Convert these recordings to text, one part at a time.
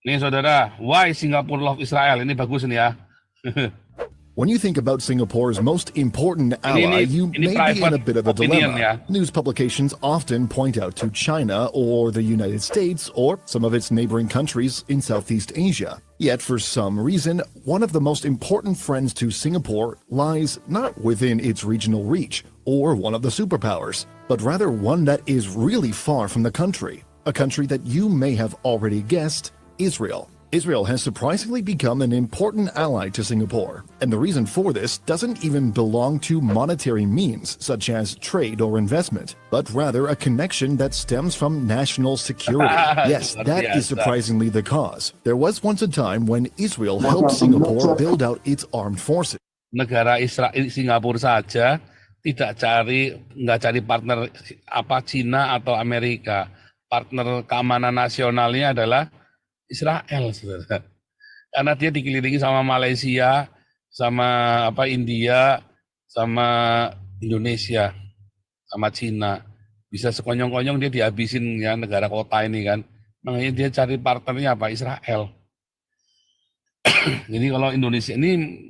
Nih saudara, why Singapore love Israel? Ini bagus nih ya. When you think about Singapore's most important ally, you may be in a bit of a opinion dilemma. ya. News publications often point out to China or the United States or some of its neighboring countries in Southeast Asia. Yet for some reason, one of the most important friends to Singapore lies not within its regional reach or one of the superpowers, but rather one that is really far from the country, a country that you may have already guessed, Israel. Israel has surprisingly become an important ally to Singapore, and the reason for this doesn't even belong to monetary means such as trade or investment, but rather a connection that stems from national security. Yes, that is surprisingly the cause. There was once a time when Israel helped Singapore build out its armed forces. Negara Israel, Singapura saja nggak cari partner apa Cina atau Amerika. Partner keamanan nasionalnya adalah Israel, saudara. Karena dia dikelilingi sama Malaysia, sama India, sama Indonesia, sama Cina. Bisa sekonyong-konyong dia dihabisin ya negara kota ini kan. Makanya dia cari partnernya apa? Israel. Jadi kalau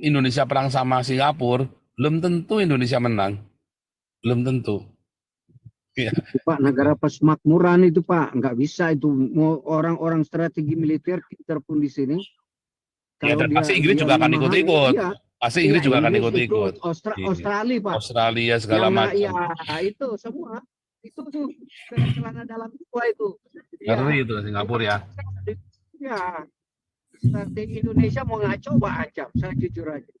Indonesia perang sama Singapura, belum tentu Indonesia menang. Belum tentu. Ya. Pak, negara persemakmuran itu Pak, nggak bisa itu. Mau orang-orang strategi militer pinter pun di sini. Ya, dan pasti Inggris juga akan ikut-ikut. Iya. Pasti Inggris juga akan ikut-ikut. Australia Pak. Australia segala macam. Ya itu semua. Itu tuh celana dalam itu. Ngeri itu Singapura ya. Ya. Strategi Indonesia mau ngaco ancam, saya jujur aja.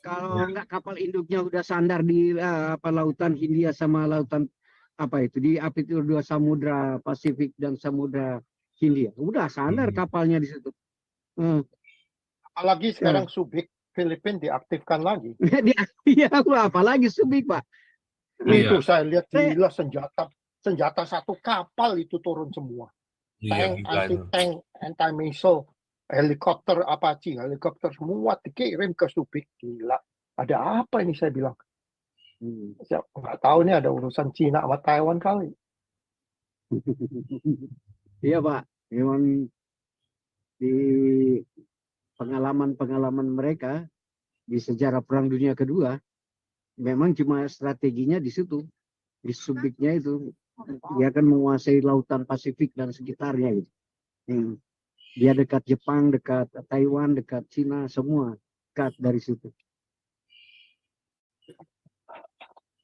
Kalau nggak kapal induknya udah sandar di lautan Hindia sama lautan di dua Samudra Pasifik dan Samudra Hindia, udah sandar kapalnya di situ. Apalagi sekarang Subic Filipina diaktifkan lagi. Iya, apalagi Subic Pak. Itu saya lihat gila senjata satu kapal itu turun semua. Tank, anti-missile, helikopter Apache, helikopter semua dikirim ke Subic. Gila, ada apa ini saya bilang? Saya nggak tahu nih ada urusan Cina sama Taiwan kali. Iya Pak, memang di pengalaman mereka di sejarah Perang Dunia Kedua, memang cuma strateginya di situ, di Subicnya itu, dia akan menguasai lautan Pasifik dan sekitarnya gitu. Dia dekat Jepang, dekat Taiwan, dekat Cina, semua dekat dari situ.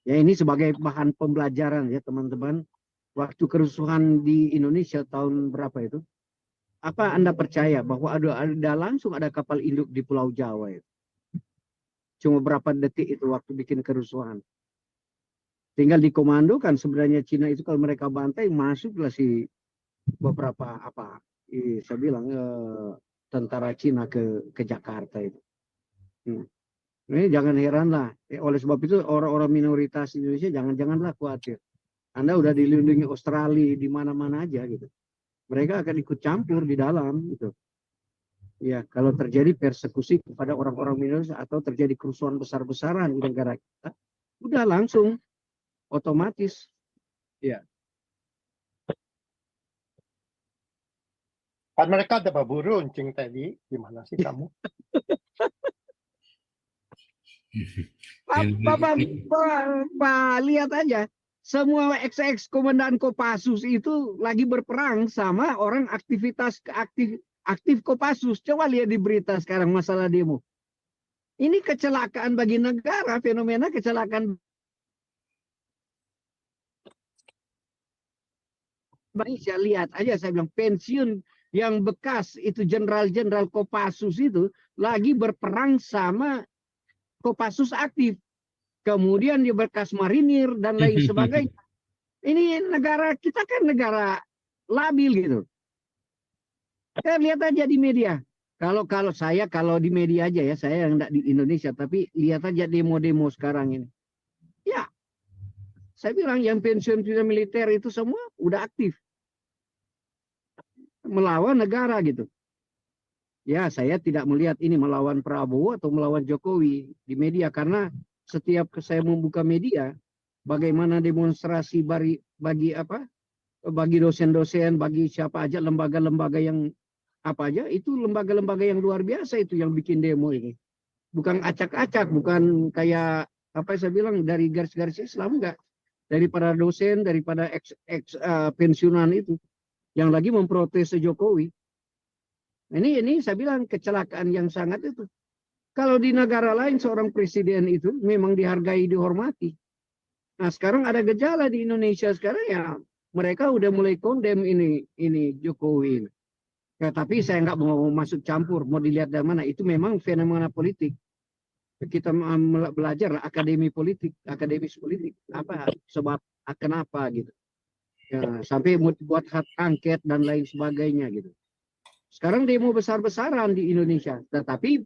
Ya ini sebagai bahan pembelajaran ya teman-teman. Waktu kerusuhan di Indonesia tahun berapa itu? Apa Anda percaya bahwa langsung ada kapal induk di Pulau Jawa itu? Cuma berapa detik itu waktu bikin kerusuhan. Tinggal dikomandokan sebenarnya Cina itu kalau mereka bantai masuklah si beberapa saya bilang tentara Cina ke Jakarta itu. Ini jangan heran lah. Oleh sebab itu orang-orang minoritas Indonesia janganlah khawatir. Anda udah dilindungi Australia di mana-mana aja gitu. Mereka akan ikut campur di dalam gitu. Ya, kalau terjadi persekusi kepada orang-orang minoritas atau terjadi kerusuhan besar-besaran di negara kita, udah langsung otomatis. Ya. Kan mereka ada babu runcing tadi. Gimana sih kamu? Pak, lihat aja. Semua ex komandan Kopassus itu lagi berperang sama orang aktif Kopassus. Coba lihat di berita sekarang masalah demo. Ini kecelakaan bagi negara, fenomena kecelakaan Indonesia. Lihat aja, saya bilang pensiun yang bekas itu jenderal-jenderal Kopassus itu lagi berperang sama Kopassus aktif. Kemudian dia bekas marinir dan lain sebagainya. Ini negara kita kan negara labil gitu. Lihat aja di media. Kalau di media aja ya, saya yang enggak di Indonesia, tapi lihat aja demo-demo sekarang ini. Ya, saya bilang yang pensiun militer itu semua udah aktif melawan negara gitu. Ya, saya tidak melihat ini melawan Prabowo atau melawan Jokowi di media karena setiap saya membuka media, bagaimana demonstrasi bagi dosen-dosen, bagi siapa aja lembaga-lembaga yang apa aja, itu lembaga-lembaga yang luar biasa itu yang bikin demo ini. Bukan acak-acak, bukan kayak apa saya bilang dari garis-garis Islam, enggak. Daripada dosen, daripada pensiunan itu yang lagi memprotes Jokowi. Ini saya bilang kecelakaan yang sangat itu. Kalau di negara lain seorang presiden itu memang dihargai, dihormati. Nah, sekarang ada gejala di Indonesia sekarang ya, mereka udah mulai kondem ini Jokowi. Ya, tapi saya nggak mau masuk campur, mau dilihat dari mana. Itu memang fenomena politik. Kita belajar akademi politik, akademis politik, apa sebab kenapa gitu. Ya, sampai buat hak angket dan lain sebagainya gitu. Sekarang demo besar-besaran di Indonesia, tetapi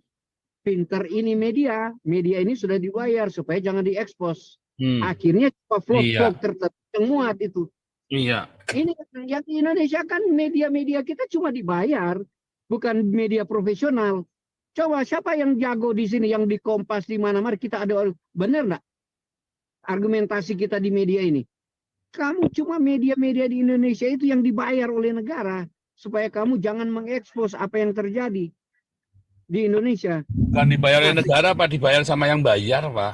pinter ini media ini sudah dibayar supaya jangan diekspos. Akhirnya cuma vlog-vlog tertentu yang muat itu. Iya. Ini yang di Indonesia kan media-media kita cuma dibayar, bukan media profesional. Coba siapa yang jago di sini, yang di Kompas di mana-mana kita ada, benar nggak argumentasi kita di media ini? Kamu cuma media-media di Indonesia itu yang dibayar oleh negara supaya kamu jangan mengekspos apa yang terjadi di Indonesia. Bukan dibayar oleh negara, Pak, dibayar sama yang bayar, Pak.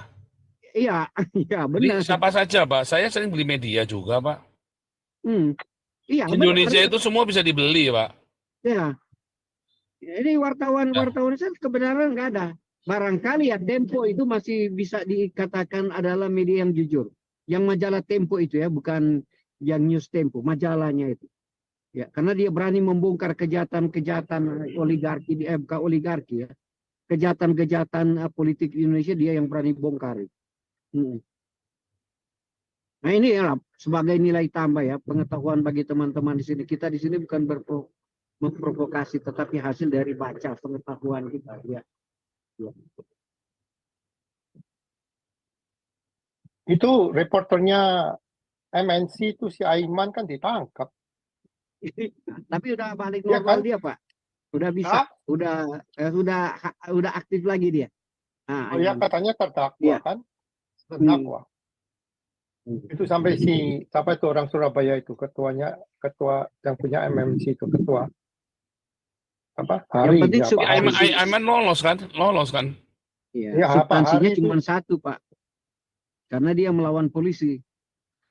Iya, iya Jadi benar. siapa saja, Pak. Saya sering beli media juga, Pak. Iya, Indonesia benar. itu semua bisa dibeli, Pak. Ya. Ini wartawan-wartawan itu kebenaran nggak ada. Barangkali ya Tempo itu masih bisa dikatakan adalah media yang jujur. Yang majalah Tempo itu ya, bukan yang News Tempo, majalahnya itu. Ya, karena dia berani membongkar kejahatan-kejahatan oligarki, bukan oligarki ya. Kejahatan-kejahatan politik di Indonesia dia yang berani bongkar. Nah ini ya sebagai nilai tambah ya, pengetahuan bagi teman-teman di sini. Kita di sini bukan memprovokasi, tetapi hasil dari baca pengetahuan kita. Ya. Itu reporternya MNC itu si Aiman kan ditangkap. Tapi udah balik Ya normal kan? dia, Pak. Udah bisa, Hah? udah aktif lagi dia. Nah, Oh ya katanya terdakwa Iya. kan? Terdakwa. Itu sampai siapa itu orang Surabaya itu ketua yang punya MMC itu ketua apa Hari penting ya Pak Hari. Aiman lolos kan? Iya, Ya, Pak substansinya Hari itu. cuma satu, Pak. Karena dia melawan polisi.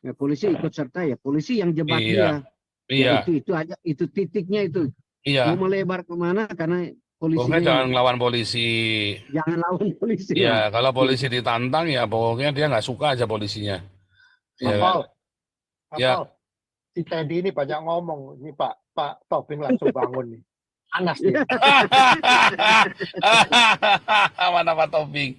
Ya, polisi ikut serta ya, polisi yang jebak dia. Iya. Ya, itu aja, itu titiknya itu. Iya. Mau melebar kemana karena polisinya Pokoknya jangan lawan polisi. jangan lawan polisi Iya, lah. kalau polisi ditantang ya pokoknya dia nggak suka aja polisinya. Iya kan? Ya. Si Teddy ini banyak ngomong. Ini Pak Tobing langsung bangun nih. Panas nih. Mana Pak Tobing?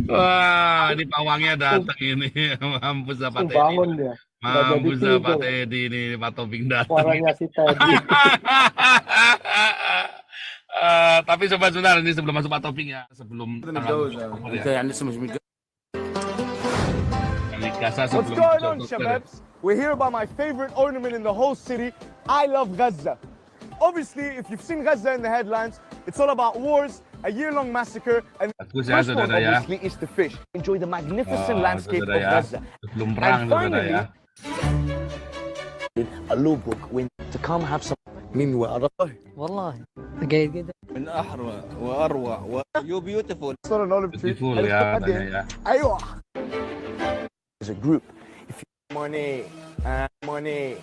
Wah, ini pawangnya datang ini. Mampus Pak Teddy. Bangun dia. Mampus Pak Teddy ini, Pak Tobing datang. Suaranya si Teddy. Tapi sebentar ini sebelum masuk Pak Tobing ya, sebelum What's going on, Shababs? We're here about my favorite ornament in the whole city. I love Gaza. Obviously, if you've seen Gaza in the headlines, it's all about wars, a year-long massacre, and Bagus ya, first one saudara ya. obviously is the fish. Enjoy the magnificent landscape of Saudara ya. Gaza. Sebelum perang, And saudara ya. a law book when to come have some من وراء والله جيد جدا من أحرى وأروع you beautiful. It's not an olive tree. Beautiful ya, katanya ya. أيوة. As a group, if you money, money.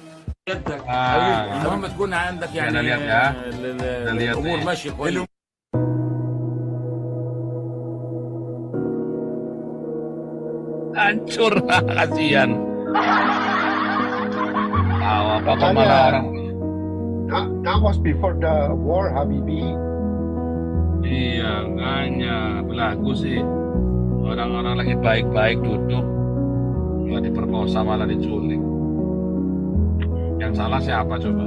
المهم تكون عندك يعني lihat ya. lihat الأمور nih. ماشية كويس. Hancur, kasihan. Tahu apa kok Makanya- malah orang. That was before the war, Habibi. Iya, makanya belagu sih. Orang-orang lagi baik-baik duduk, nggak diperkosa malah diculik. Yang salah siapa coba?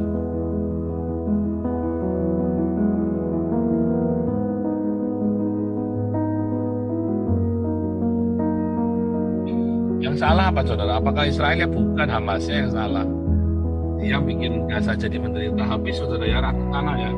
Yang salah apa saudara? Apakah Israel? Bukan, Hamasnya yang salah. Dia bikin Gaza jadi menderita. Habis saudara ya, rata tanah ya.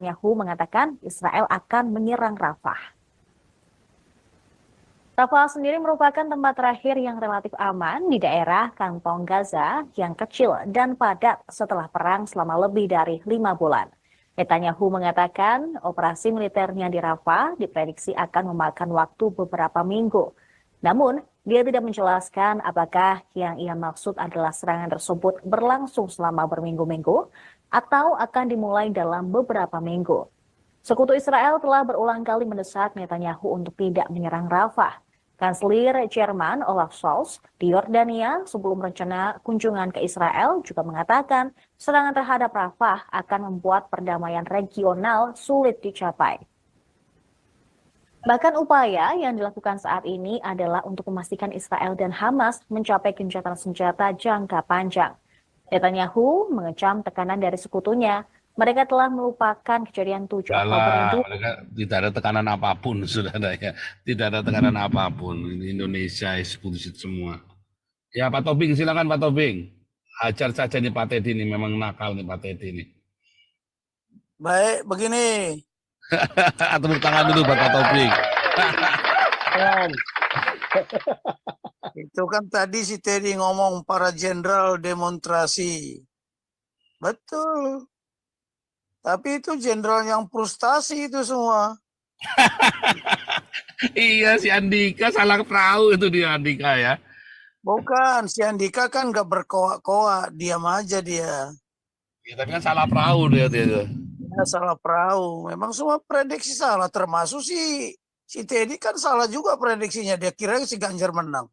Netanyahu mengatakan Israel akan menyerang Rafah. Rafah sendiri merupakan tempat terakhir yang relatif aman di daerah kantong Gaza yang kecil dan padat setelah perang selama lebih dari 5 bulan. Netanyahu mengatakan operasi militernya di Rafah diprediksi akan memakan waktu beberapa minggu. Namun, dia tidak menjelaskan apakah yang ia maksud adalah serangan tersebut berlangsung selama berminggu-minggu atau akan dimulai dalam beberapa minggu. Sekutu Israel telah berulang kali mendesak Netanyahu untuk tidak menyerang Rafah. Kanselir Jerman Olaf Scholz di Yordania sebelum rencana kunjungan ke Israel juga mengatakan serangan terhadap Rafah akan membuat perdamaian regional sulit dicapai. Bahkan upaya yang dilakukan saat ini adalah untuk memastikan Israel dan Hamas mencapai gencatan senjata jangka panjang. Netanyahu mengecam tekanan dari sekutunya. Mereka telah melupakan kejadian 7 Oktober itu. Mereka tidak ada tekanan apapun, saudara ya. Tidak ada tekanan apapun. Ini Indonesia eksekusi semua. Ya Pak Tobing, silakan Pak Tobing. Hajar saja nih Pak Teddy ini, memang nakal nih Pak Teddy ini. Baik, begini. Tepuk tangan dulu Pak Tobing. Itu kan tadi si Teddy ngomong para jenderal demonstrasi. Betul. Tapi itu jenderal yang frustasi itu semua. Iya, si Andika salah perahu itu dia Andika ya. Bukan, si Andika kan nggak berkoak-koak, diam aja dia. Ya, tapi kan salah perahu dia. Ya, salah perahu. Memang semua prediksi salah, termasuk si Teddy kan salah juga prediksinya. Dia kira si Ganjar menang.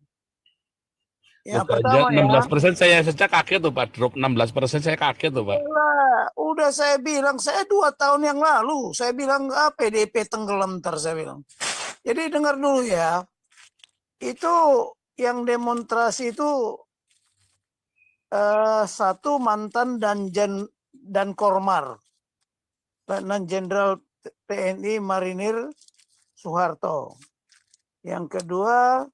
Ya, pertama 16% saya saja kaget tuh Pak, drop 16% saya kaget tuh Pak. Udah saya bilang, saya 2 tahun yang lalu, saya bilang PDIP tenggelam ntar saya bilang. Jadi dengar dulu ya, itu yang demonstrasi itu satu mantan dan Kormar, Letnan Jenderal TNI Marinir Soeharto. Yang kedua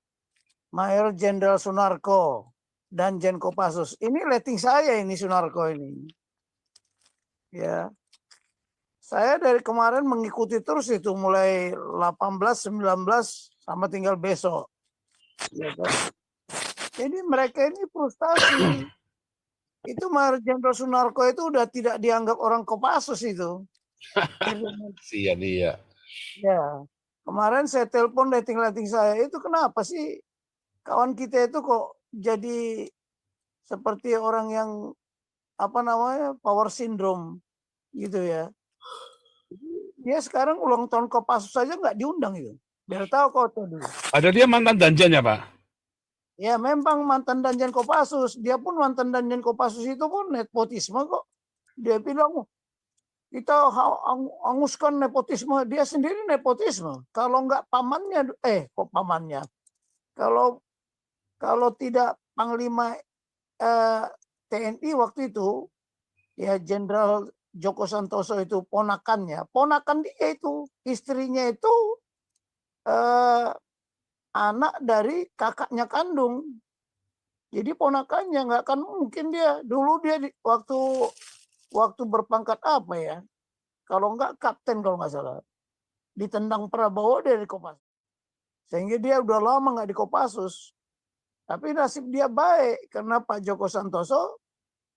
Mayor Jenderal Sunarko dan Jen Kopassus. Ini rating saya ini Sunarko ini. Ya. Saya dari kemarin mengikuti terus itu mulai 18, 19 sama tinggal besok. Ya kan? Jadi mereka ini frustasi. Itu Mayor Jenderal Sunarko itu udah tidak dianggap orang Kopassus itu. Iya dia. Ya. Kemarin saya telepon rating saya itu kenapa sih kawan kita itu kok jadi seperti orang yang power syndrome gitu ya. Dia sekarang ulang tahun Kopassus saja nggak diundang itu. Biar tahu kok dulu. Ada dia mantan danjan ya Pak? Ya memang mantan danjan Kopassus. Dia pun mantan danjan Kopassus itu pun nepotisme kok. Dia bilang kita hanguskan nepotisme. Dia sendiri nepotisme. Kalau nggak pamannya, kok pamannya? Kalau tidak Panglima TNI waktu itu, ya Jenderal Joko Santoso itu ponakan dia itu, istrinya itu anak dari kakaknya kandung. Jadi ponakannya nggak akan mungkin dia. Dulu dia waktu berpangkat apa ya? Kalau nggak kapten kalau nggak salah. Ditendang Prabowo dari Kopassus. Sehingga dia udah lama nggak di Kopassus. Tapi nasib dia baik karena Pak Joko Santoso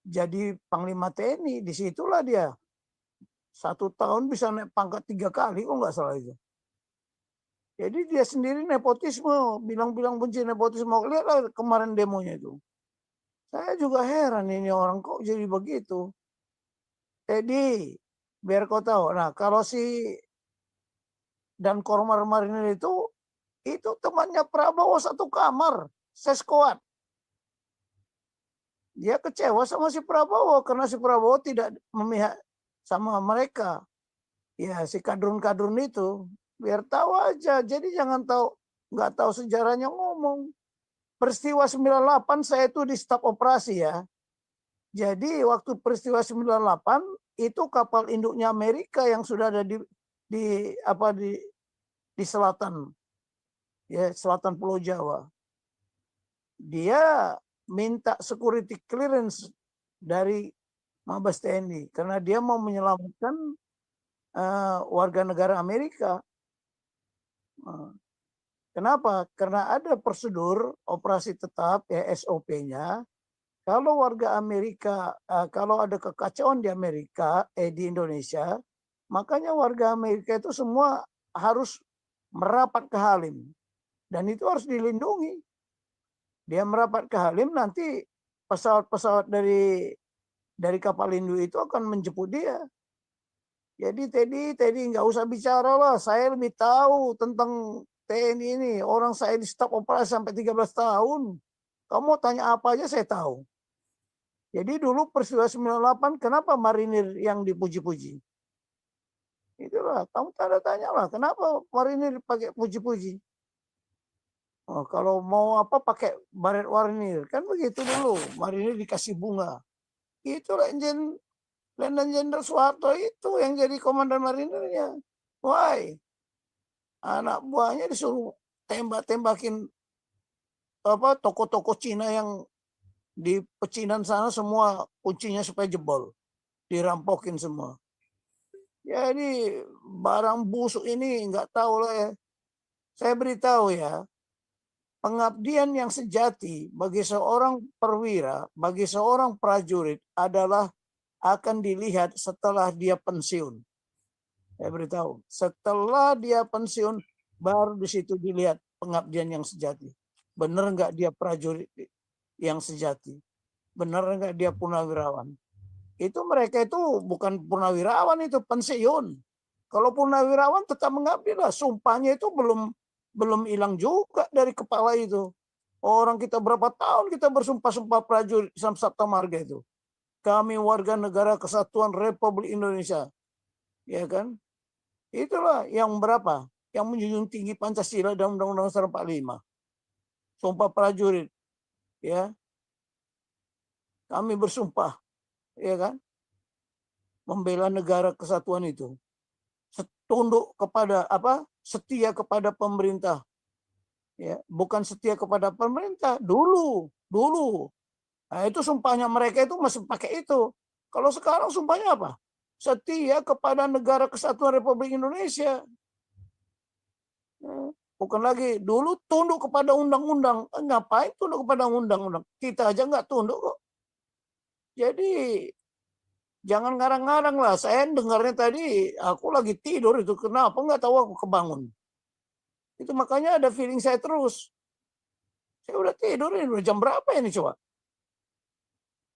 jadi Panglima TNI. Disitulah dia 1 tahun bisa naik pangkat 3 kali kok nggak salah itu. Jadi dia sendiri nepotisme, bilang-bilang benci nepotisme. Lihatlah kemarin demonya itu. Saya juga heran ini orang kok jadi begitu. Jadi biar kau tahu. Nah kalau si dan Kormar Marinir itu temannya Prabowo satu kamar. Seskoat. Dia kecewa sama si Prabowo karena si Prabowo tidak memihak sama mereka. Ya si kadrun-kadrun itu biar tahu aja. Jadi jangan nggak tahu sejarahnya ngomong. Peristiwa 98 saya itu di staf operasi ya. Jadi waktu peristiwa 98 itu kapal induknya Amerika yang sudah ada di selatan, ya selatan Pulau Jawa. Dia minta security clearance dari Mabes TNI karena dia mau menyelamatkan warga negara Amerika. Kenapa? Karena ada prosedur operasi tetap ya SOP-nya. Kalau warga Amerika, kalau ada kekacauan di Amerika, di Indonesia, makanya warga Amerika itu semua harus merapat ke Halim. Dan itu harus dilindungi. Dia merapat ke Halim, nanti pesawat-pesawat dari kapal induk itu akan menjemput dia. Jadi Teddy nggak usah bicara lah. Saya lebih tahu tentang TNI ini. Orang saya di staf operasi sampai 13 tahun. Kamu mau tanya apa aja saya tahu. Jadi dulu peristiwa 98 kenapa marinir yang dipuji-puji? Itulah, kamu tanya lah kenapa marinir pakai puji-puji? Oh, kalau mau apa pakai baret marinir, kan begitu dulu. Marinir dikasih bunga. Itulah Letnan Jenderal Soeharto itu yang jadi komandan marinirnya. Why? Anak buahnya disuruh tembak-tembakin apa toko-toko Cina yang di pecinan sana semua kuncinya supaya jebol, dirampokin semua. Jadi barang busuk ini nggak tahu lah ya. Saya beritahu ya, pengabdian yang sejati bagi seorang perwira, bagi seorang prajurit adalah akan dilihat setelah dia pensiun. Saya beritahu, setelah dia pensiun baru di situ dilihat pengabdian yang sejati. Benar nggak dia prajurit yang sejati? Benar nggak dia purnawirawan? Itu mereka itu bukan purnawirawan, itu pensiun. Kalau purnawirawan tetap mengabdi lah. Sumpahnya itu belum hilang juga dari kepala itu. Orang kita berapa tahun kita bersumpah-sumpah prajurit Samsat Marga itu. Kami warga negara Kesatuan Republik Indonesia. Ya kan? Itulah yang berapa? Yang menjunjung tinggi Pancasila dan Undang-Undang Dasar 45. Sumpah prajurit. Ya. Kami bersumpah, ya kan? Membela negara kesatuan itu. Tunduk kepada apa? Setia kepada pemerintah. Ya, bukan setia kepada pemerintah dulu. Nah, itu sumpahnya mereka itu masih pakai itu. Kalau sekarang sumpahnya apa? Setia kepada negara kesatuan Republik Indonesia. Ya, bukan lagi dulu tunduk kepada undang-undang. Ngapain tunduk kepada undang-undang? Kita aja nggak tunduk kok. Jadi jangan ngarang-ngarang lah. Saya dengarnya tadi, aku lagi tidur itu. Kenapa? Nggak tahu aku kebangun. Itu makanya ada feeling saya terus. Saya udah tidur ini, udah jam berapa ini coba?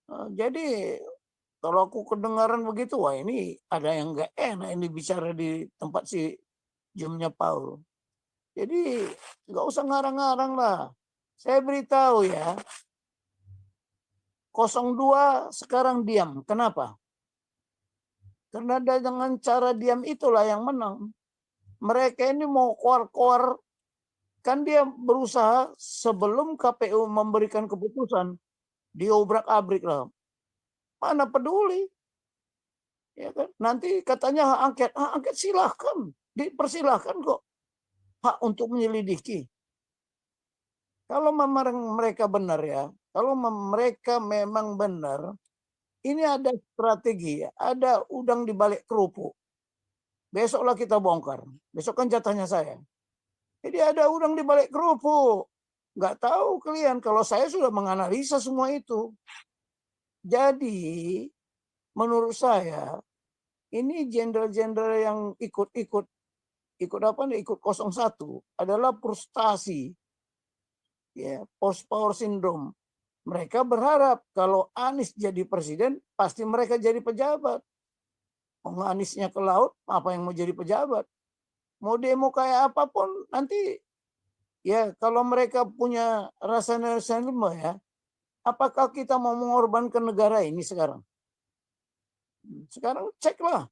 Nah, jadi kalau aku kedengaran begitu, wah ini ada yang nggak enak ini bicara di tempat si jamnya Paul. Jadi nggak usah ngarang-ngarang lah. Saya beritahu ya, 02 sekarang diam. Kenapa? Karena dengan cara diam itulah yang menang. Mereka ini mau koar-koar. Kan dia berusaha sebelum KPU memberikan keputusan. Diobrak-abrik lah. Mana peduli. Ya kan? Nanti katanya hak angket. Hak angket silahkan. Dipersilahkan kok. Hak untuk menyelidiki. Kalau memang mereka benar ya. Kalau mereka memang benar, ini ada strategi, ada udang di balik kerupuk. Besoklah kita bongkar. Besok kan jatahnya saya. Jadi ada udang di balik kerupuk. Nggak tahu kalian, kalau saya sudah menganalisa semua itu. Jadi, menurut saya, ini jenderal-jenderal yang ikut 01 adalah frustasi. Ya, post power syndrome. Mereka berharap kalau Anies jadi presiden, pasti mereka jadi pejabat. Mau Aniesnya ke laut, apa yang mau jadi pejabat? Mau demo kayak apapun, nanti ya kalau mereka punya rasa nasionalisme ya, apakah kita mau mengorbankan negara ini sekarang? Sekarang ceklah,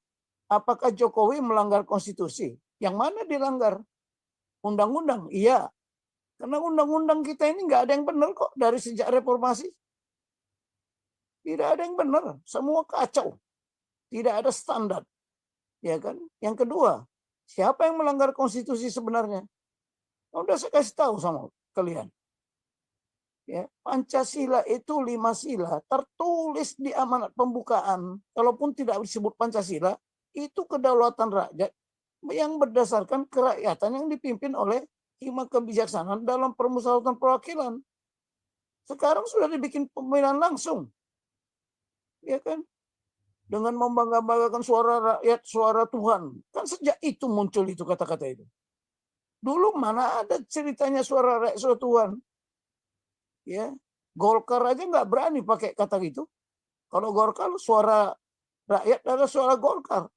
apakah Jokowi melanggar konstitusi? Yang mana dilanggar? Undang-undang, iya. Karena undang-undang kita ini nggak ada yang benar kok dari sejak reformasi. Tidak ada yang benar, semua kacau. Tidak ada standar. Ya kan? Yang kedua, siapa yang melanggar konstitusi sebenarnya? Udah saya kasih tahu sama kalian. Ya, Pancasila itu 5 sila tertulis di amanat pembukaan. Kalaupun tidak disebut Pancasila, itu kedaulatan rakyat yang berdasarkan kerakyatan yang dipimpin oleh hikmat kebijaksanaan dalam permusyawaratan perwakilan. Sekarang sudah dibikin pemilihan langsung, ya kan? Dengan membangga-banggakan suara rakyat, suara Tuhan. Kan sejak itu muncul itu kata-kata itu. Dulu mana ada ceritanya suara rakyat, suara Tuhan. Ya, Golkar aja nggak berani pakai kata gitu. Kalau Golkar suara rakyat adalah suara Golkar.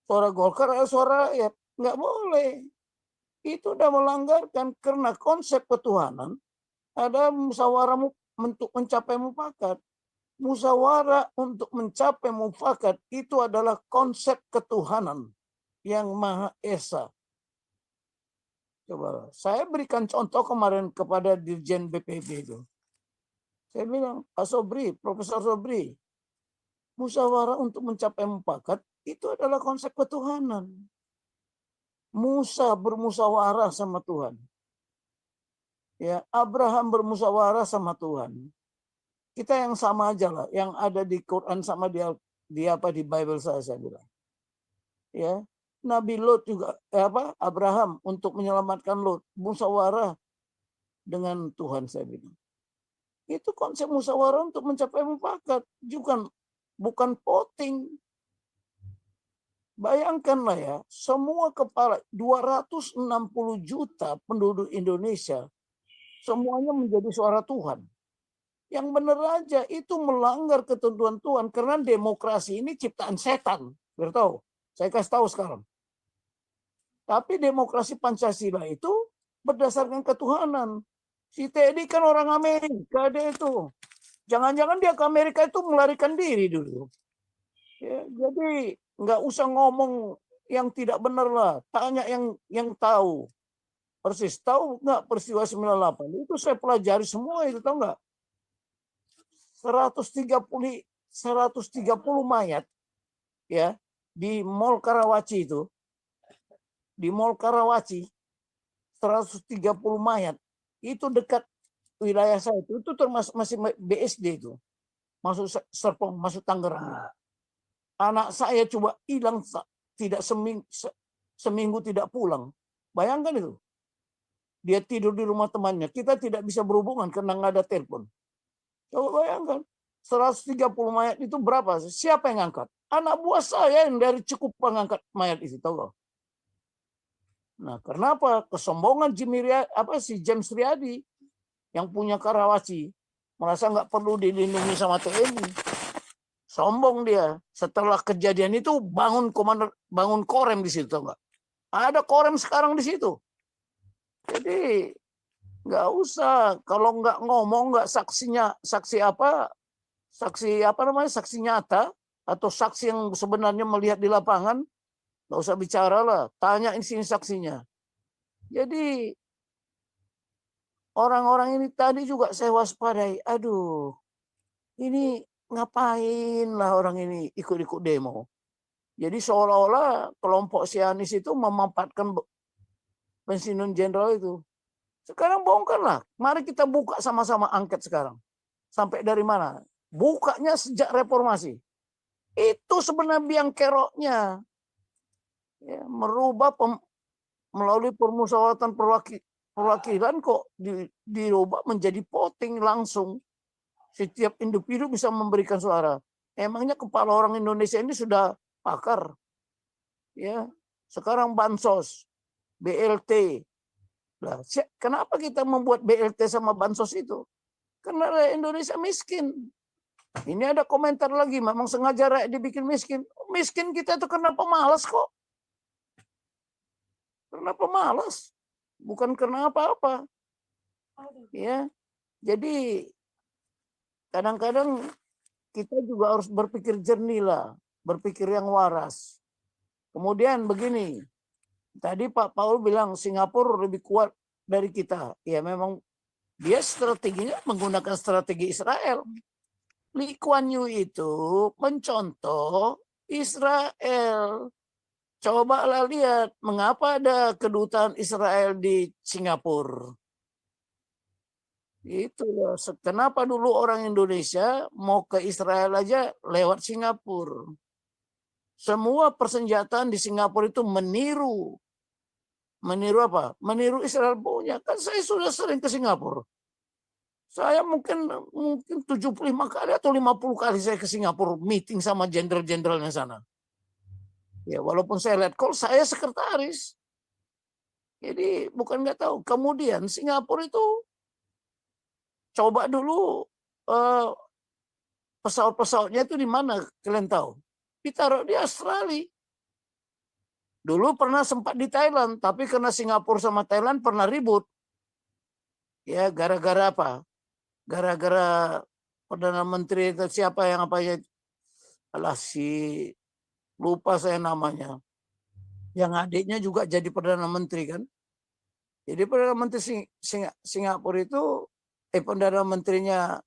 Suara Golkar adalah suara rakyat. Nggak boleh. Itu udah melanggarkan karena konsep ketuhanan ada musyawarah untuk mencapai mufakat. Musyawarah untuk mencapai mufakat itu adalah konsep ketuhanan yang Maha Esa. Coba, saya berikan contoh kemarin kepada Dirjen BPB itu. Saya bilang, Pak Sobri, Profesor Sobri, musyawarah untuk mencapai mufakat itu adalah konsep ketuhanan. Musa bermusyawarah sama Tuhan. Ya, Abraham bermusyawarah sama Tuhan. Kita yang sama aja lah, yang ada di Quran sama di Bible saya bilang. Ya, Nabi Lot juga Abraham untuk menyelamatkan Lot, musyawarah dengan Tuhan saya bilang. Itu konsep musyawarah untuk mencapai mufakat, bukan voting. Bayangkanlah ya, semua kepala 260 juta penduduk Indonesia semuanya menjadi suara Tuhan. Yang benar aja itu melanggar ketentuan Tuhan karena demokrasi ini ciptaan setan. Biar tahu, saya kasih tahu sekarang. Tapi demokrasi Pancasila itu berdasarkan ketuhanan. Si Teddy kan orang Amerika dia itu. Jangan-jangan dia ke Amerika itu melarikan diri dulu. Ya, jadi nggak usah ngomong yang tidak benar lah. Tanya yang tahu. Persis tahu nggak peristiwa 98? Itu saya pelajari semua itu, tahu nggak? 130 mayat ya di Mall Karawaci itu. Di Mall Karawaci 130 mayat itu dekat wilayah saya itu termasuk masih BSD itu. Masuk Serpong, masuk Tangerang. Anak saya coba hilang tidak seminggu tidak pulang. Bayangkan itu. Dia tidur di rumah temannya. Kita tidak bisa berhubungan karena nggak ada telepon. Coba bayangkan, 130 mayat itu berapa? Siapa yang ngangkat? Anak buah saya yang dari cukup mengangkat mayat itu, tahu gak? Nah, kenapa? Kesombongan James Riyadi yang punya Karawaci merasa nggak perlu dilindungi sama TNI. Sombong dia. Setelah kejadian itu bangun Korem di situ, tahu nggak? Ada Korem sekarang di situ. Jadi nggak usah, kalau nggak ngomong, nggak saksi nyata atau saksi yang sebenarnya melihat di lapangan, nggak usah bicara lah, tanya sini saksinya. Jadi orang-orang ini tadi juga saya waspadai, aduh, ini ngapain lah orang ini ikut-ikut demo. Jadi seolah-olah kelompok Zionis itu memanfaatkan pensiun jenderal itu. Sekarang bongkarlah. Mari kita buka sama-sama angket sekarang. Sampai dari mana? Bukanya sejak reformasi. Itu sebenarnya biang keroknya. Ya, merubah melalui permusyawaratan perwakilan kok dirubah menjadi voting langsung. Setiap individu bisa memberikan suara. Emangnya kepala orang Indonesia ini sudah pakar? Ya, sekarang bansos, BLT. Nah, kenapa kita membuat BLT sama bansos itu? Karena rakyat Indonesia miskin. Ini ada komentar lagi, memang sengaja rakyat dibikin miskin. Miskin kita itu karena pemalas kok. Karena pemalas, bukan karena apa-apa. Ya, jadi kadang-kadang kita juga harus berpikir jernih lah, berpikir yang waras. Kemudian begini. Tadi Pak Paul bilang Singapura lebih kuat dari kita. Ya memang dia strateginya menggunakan strategi Israel. Lee Kuan Yew itu mencontoh Israel. Cobalah lihat mengapa ada kedutaan Israel di Singapura. Itulah kenapa dulu orang Indonesia mau ke Israel aja lewat Singapura. Semua persenjataan di Singapura itu meniru apa? Meniru Israel punya. Kan saya sudah sering ke Singapura. Saya mungkin 75 kali atau 50 kali saya ke Singapura meeting sama jenderal-jenderalnya sana. Ya, walaupun saya lihat call, saya sekretaris. Jadi bukan nggak tahu. Kemudian Singapura itu coba dulu pesawat-pesawatnya itu di mana kalian tahu? Ditaruh di Australia. Dulu pernah sempat di Thailand, tapi karena Singapura sama Thailand pernah ribut. Ya, gara-gara apa? Gara-gara Perdana Menteri itu siapa yang apa ya? Alah, lupa saya namanya. Yang adiknya juga jadi Perdana Menteri kan. Jadi Perdana Menteri Singapura itu, Perdana Menterinya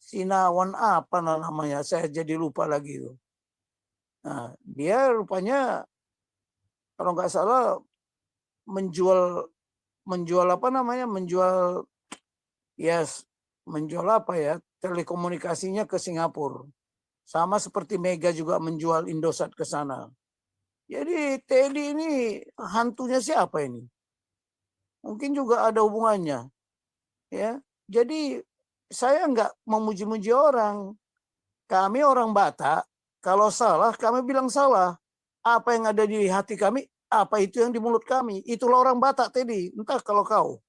Sinawan apa namanya? Saya jadi lupa lagi itu. Nah, dia rupanya kalau nggak salah menjual apa namanya? Menjual apa ya? Telekomunikasinya ke Singapura. Sama seperti Mega juga menjual Indosat ke sana. Jadi Teddy ini hantunya siapa ini? Mungkin juga ada hubungannya. Ya. Jadi saya nggak memuji-muji orang. Kami orang Batak, kalau salah kami bilang salah. Apa yang ada di hati kami, apa itu yang di mulut kami. Itulah orang Batak Teddy. Entah kalau kau.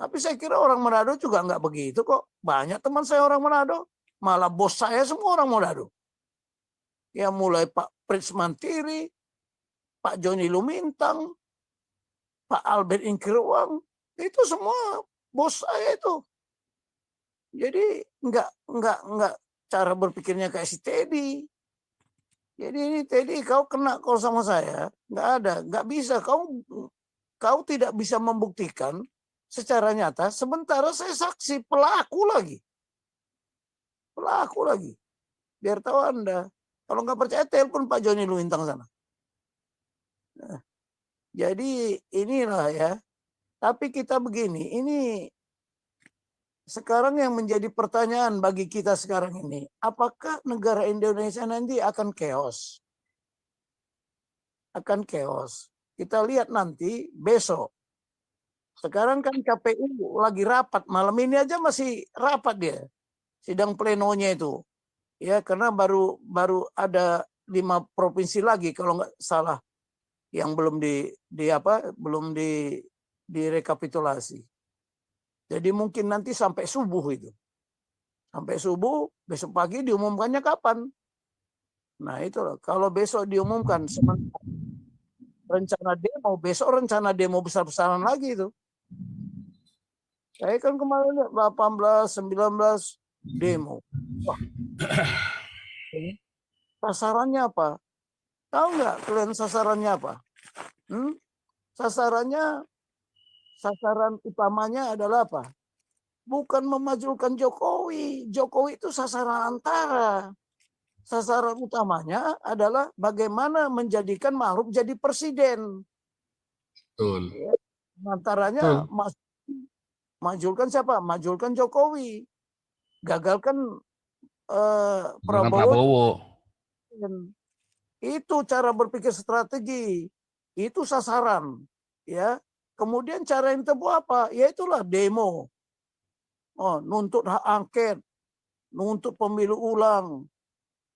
Tapi saya kira orang Manado juga nggak begitu kok. Banyak teman saya orang Manado. Malah bos saya semua orang Manado. Ya mulai Pak Prince Mantiri, Pak Joni Lumintang, Pak Albert Ingkiruang, itu semua bos saya itu. Jadi nggak cara berpikirnya kayak si Teddy. Jadi ini Teddy kau kena kalau sama saya, nggak bisa. Kau tidak bisa membuktikan secara nyata. Sementara saya saksi pelaku lagi. Biar tahu Anda. Kalau nggak percaya telepon Pak Joni Lumintang sana. Nah, jadi inilah ya. Tapi kita begini, ini sekarang yang menjadi pertanyaan bagi kita sekarang ini, apakah negara Indonesia nanti akan chaos? Akan chaos. Kita lihat nanti besok. Sekarang kan KPU lagi rapat, malam ini aja masih rapat dia. Sidang plenonya itu. Ya, karena baru ada 5 provinsi lagi kalau nggak salah yang belum direkapitulasi. Jadi mungkin nanti sampai subuh itu. Sampai subuh, besok pagi diumumkannya kapan? Nah itulah, kalau besok diumumkan rencana demo, besok rencana demo besar-besaran lagi itu. Saya kan kemarin 18, 19 demo. Wah. Sasarannya apa? Tahu nggak kalian sasarannya apa? Sasaran utamanya adalah apa? Bukan memajukan Jokowi. Jokowi itu sasaran antara. Sasaran utamanya adalah bagaimana menjadikan Ma'ruf jadi presiden. Betul. Ya, antaranya majulkan siapa? Majulkan Jokowi. Gagalkan Prabowo. Itu cara berpikir strategi. Itu sasaran. Ya. Kemudian cara yang tempuh apa? Ya itulah demo. Nuntut hak angket, nuntut pemilu ulang,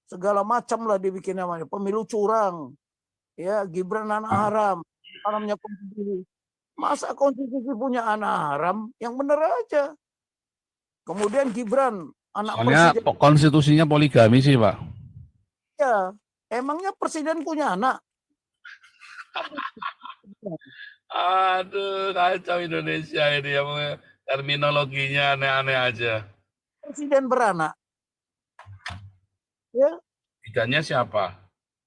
segala macam lah dibikin namanya. Pemilu curang, ya Gibran anak haram, haramnya konstitusi. Masa konstitusi punya anak haram? Yang benar aja. Kemudian Gibran anak Soalnya presiden. konstitusinya poligami sih, Pak. Ya, emangnya presiden punya anak? Aduh, kacau Indonesia ini ya, terminologinya aneh-aneh aja. Presiden beranak. Ya. Bidannya siapa?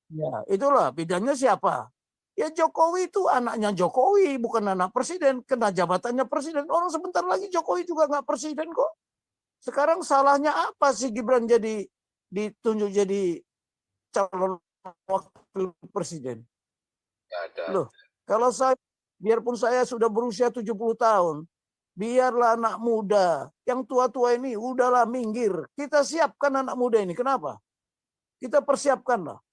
Ya, itulah bidannya siapa? Ya Jokowi itu anaknya Jokowi, bukan anak presiden. Kena jabatannya presiden. Orang sebentar lagi Jokowi juga nggak presiden kok. Sekarang salahnya apa sih Gibran ditunjuk jadi calon wakil presiden? Nggak ada. Loh, kalau biarpun saya sudah berusia 70 tahun, biarlah anak muda, yang tua-tua ini udahlah minggir. Kita siapkan anak muda ini. Kenapa? Kita persiapkanlah.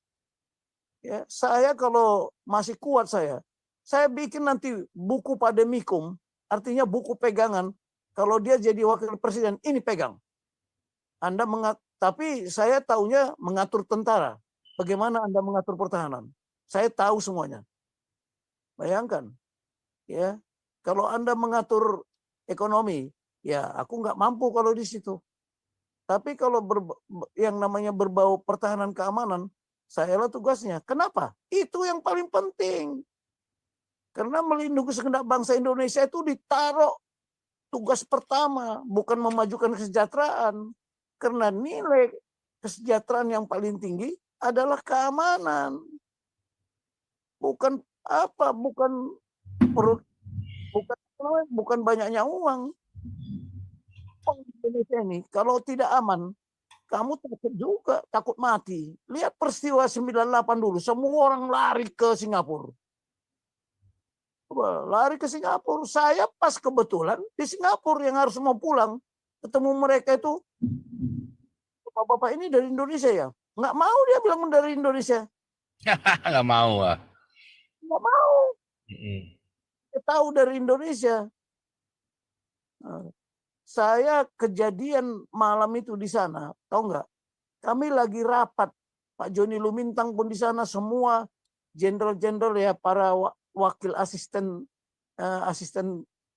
Ya, saya kalau masih kuat saya bikin nanti buku pademikum, artinya buku pegangan. Kalau dia jadi wakil presiden, ini pegang. Tapi saya taunya mengatur tentara. Bagaimana Anda mengatur pertahanan? Saya tahu semuanya. Bayangkan, ya, kalau Anda mengatur ekonomi, ya aku nggak mampu kalau di situ. Tapi kalau yang namanya berbau pertahanan keamanan, saya lah tugasnya. Kenapa? Itu yang paling penting. Karena melindungi segenap bangsa Indonesia itu ditaruh tugas pertama, bukan memajukan kesejahteraan. Karena nilai kesejahteraan yang paling tinggi adalah keamanan. Bukan perut, bukan banyaknya uang. Indonesia ini kalau tidak aman, kamu takut juga, takut mati. Lihat peristiwa 98 dulu, semua orang lari ke Singapura. Lari ke Singapura. Saya pas kebetulan di Singapura yang harus mau pulang, ketemu mereka itu, bapak-bapak ini dari Indonesia ya? Nggak mau dia bilang dari Indonesia. Nggak mau. Nggak mau. Dia tahu dari Indonesia. Saya kejadian malam itu di sana, tahu nggak? Kami lagi rapat, Pak Joni Lumintang pun di sana, semua jenderal-jenderal ya, para wakil asisten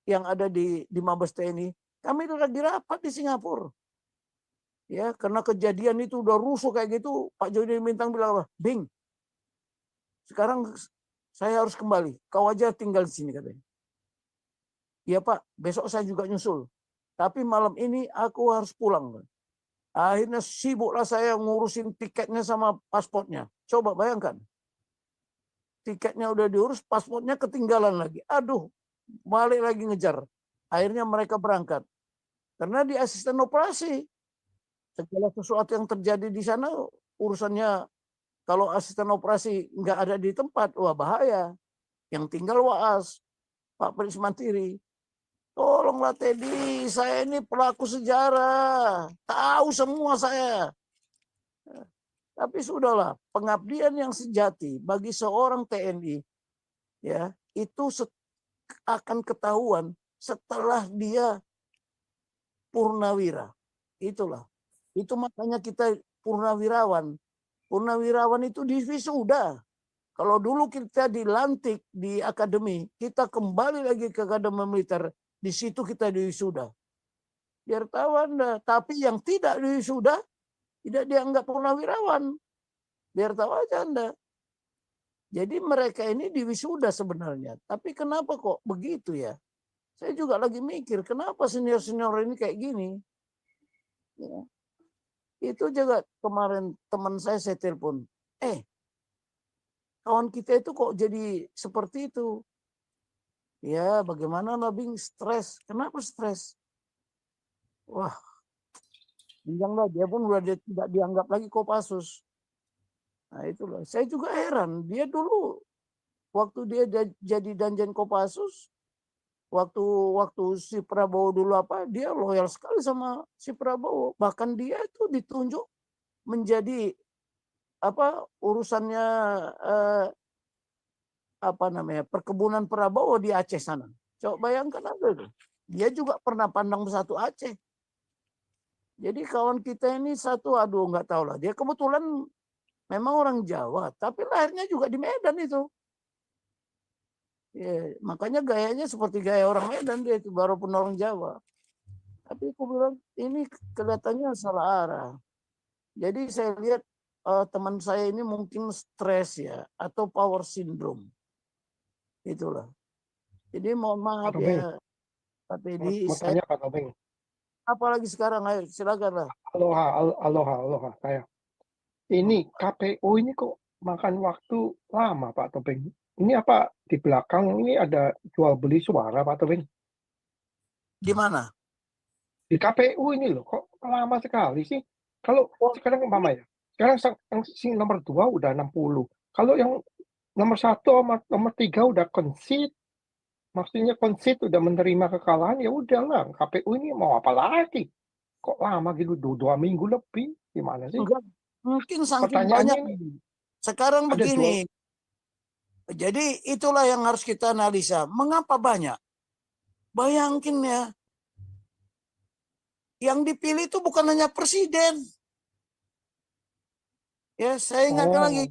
yang ada di Mabes TNI. Kami lagi rapat di Singapura. Ya, karena kejadian itu udah rusuh kayak gitu, Pak Joni Lumintang bilang, Bing, sekarang saya harus kembali. Kau aja tinggal di sini katanya. Iya Pak, besok saya juga nyusul. Tapi malam ini aku harus pulang. Akhirnya sibuklah saya ngurusin tiketnya sama pasportnya. Coba bayangkan. Tiketnya udah diurus, pasportnya ketinggalan lagi. Aduh, balik lagi ngejar. Akhirnya mereka berangkat. Karena di asisten operasi. Segala sesuatu yang terjadi di sana, urusannya kalau asisten operasi nggak ada di tempat, wah bahaya. Yang tinggal waas, Pak Prismantiri. Tolonglah Teddy, saya ini pelaku sejarah, tahu semua saya. Tapi sudahlah, pengabdian yang sejati bagi seorang TNI, ya itu akan ketahuan setelah dia purnawira. Itulah, itu makanya kita purnawirawan. Purnawirawan itu di wisuda. Kalau dulu kita dilantik di akademi, kita kembali lagi ke akademi militer. Di situ kita diwisuda. Biar tahu Anda. Tapi yang tidak diwisuda, tidak dianggap purnawirawan. Biar tahu aja Anda. Jadi mereka ini diwisuda sebenarnya. Tapi kenapa kok begitu ya? Saya juga lagi mikir, kenapa senior-senior ini kayak gini? Ya. Itu juga kemarin teman saya telepon. Kawan kita itu kok jadi seperti itu? Ya, bagaimana Nabing stres? Kenapa stres? Wah, bilang dia pun udah tidak dianggap lagi Kopassus. Nah itulah, saya juga heran. Dia dulu waktu dia jadi Danjen Kopassus, waktu si Prabowo dulu dia loyal sekali sama si Prabowo. Bahkan dia itu ditunjuk menjadi urusannya perkebunan Prabowo di Aceh sana. Coba bayangkan aja itu. Dia juga pernah pandang satu Aceh. Jadi kawan kita ini nggak tahu lah. Dia kebetulan memang orang Jawa, tapi lahirnya juga di Medan itu. Ya, makanya gayanya seperti gaya orang Medan dia itu, walaupun orang Jawa. Tapi aku bilang ini kelihatannya salah arah. Jadi saya lihat teman saya ini mungkin stres ya, atau power syndrome. Itulah. Jadi mohon maaf ya, Pak Teddy. Apalagi sekarang, ayo silakan lah. Aloha. Ini KPU ini kok makan waktu lama Pak Tobing. Ini apa di belakang ini ada jual beli suara Pak Tobing? Di mana? Di KPU ini loh, kok lama sekali sih? Kalau sekarang umpama ya, sekarang yang nomor 2 udah 60. Kalau yang nomor 1 sama nomor 3 udah concede, maksudnya concede udah menerima kekalahan, ya udahlah. KPU ini mau apa lagi? Kok lama gitu, 2 minggu lebih? Gimana sih? Enggak, mungkin saking banyak. Sekarang Ada begini, jadi itulah yang harus kita analisa. Mengapa banyak? Bayangin ya, yang dipilih itu bukan hanya presiden. Ya, saya ingatkan lagi,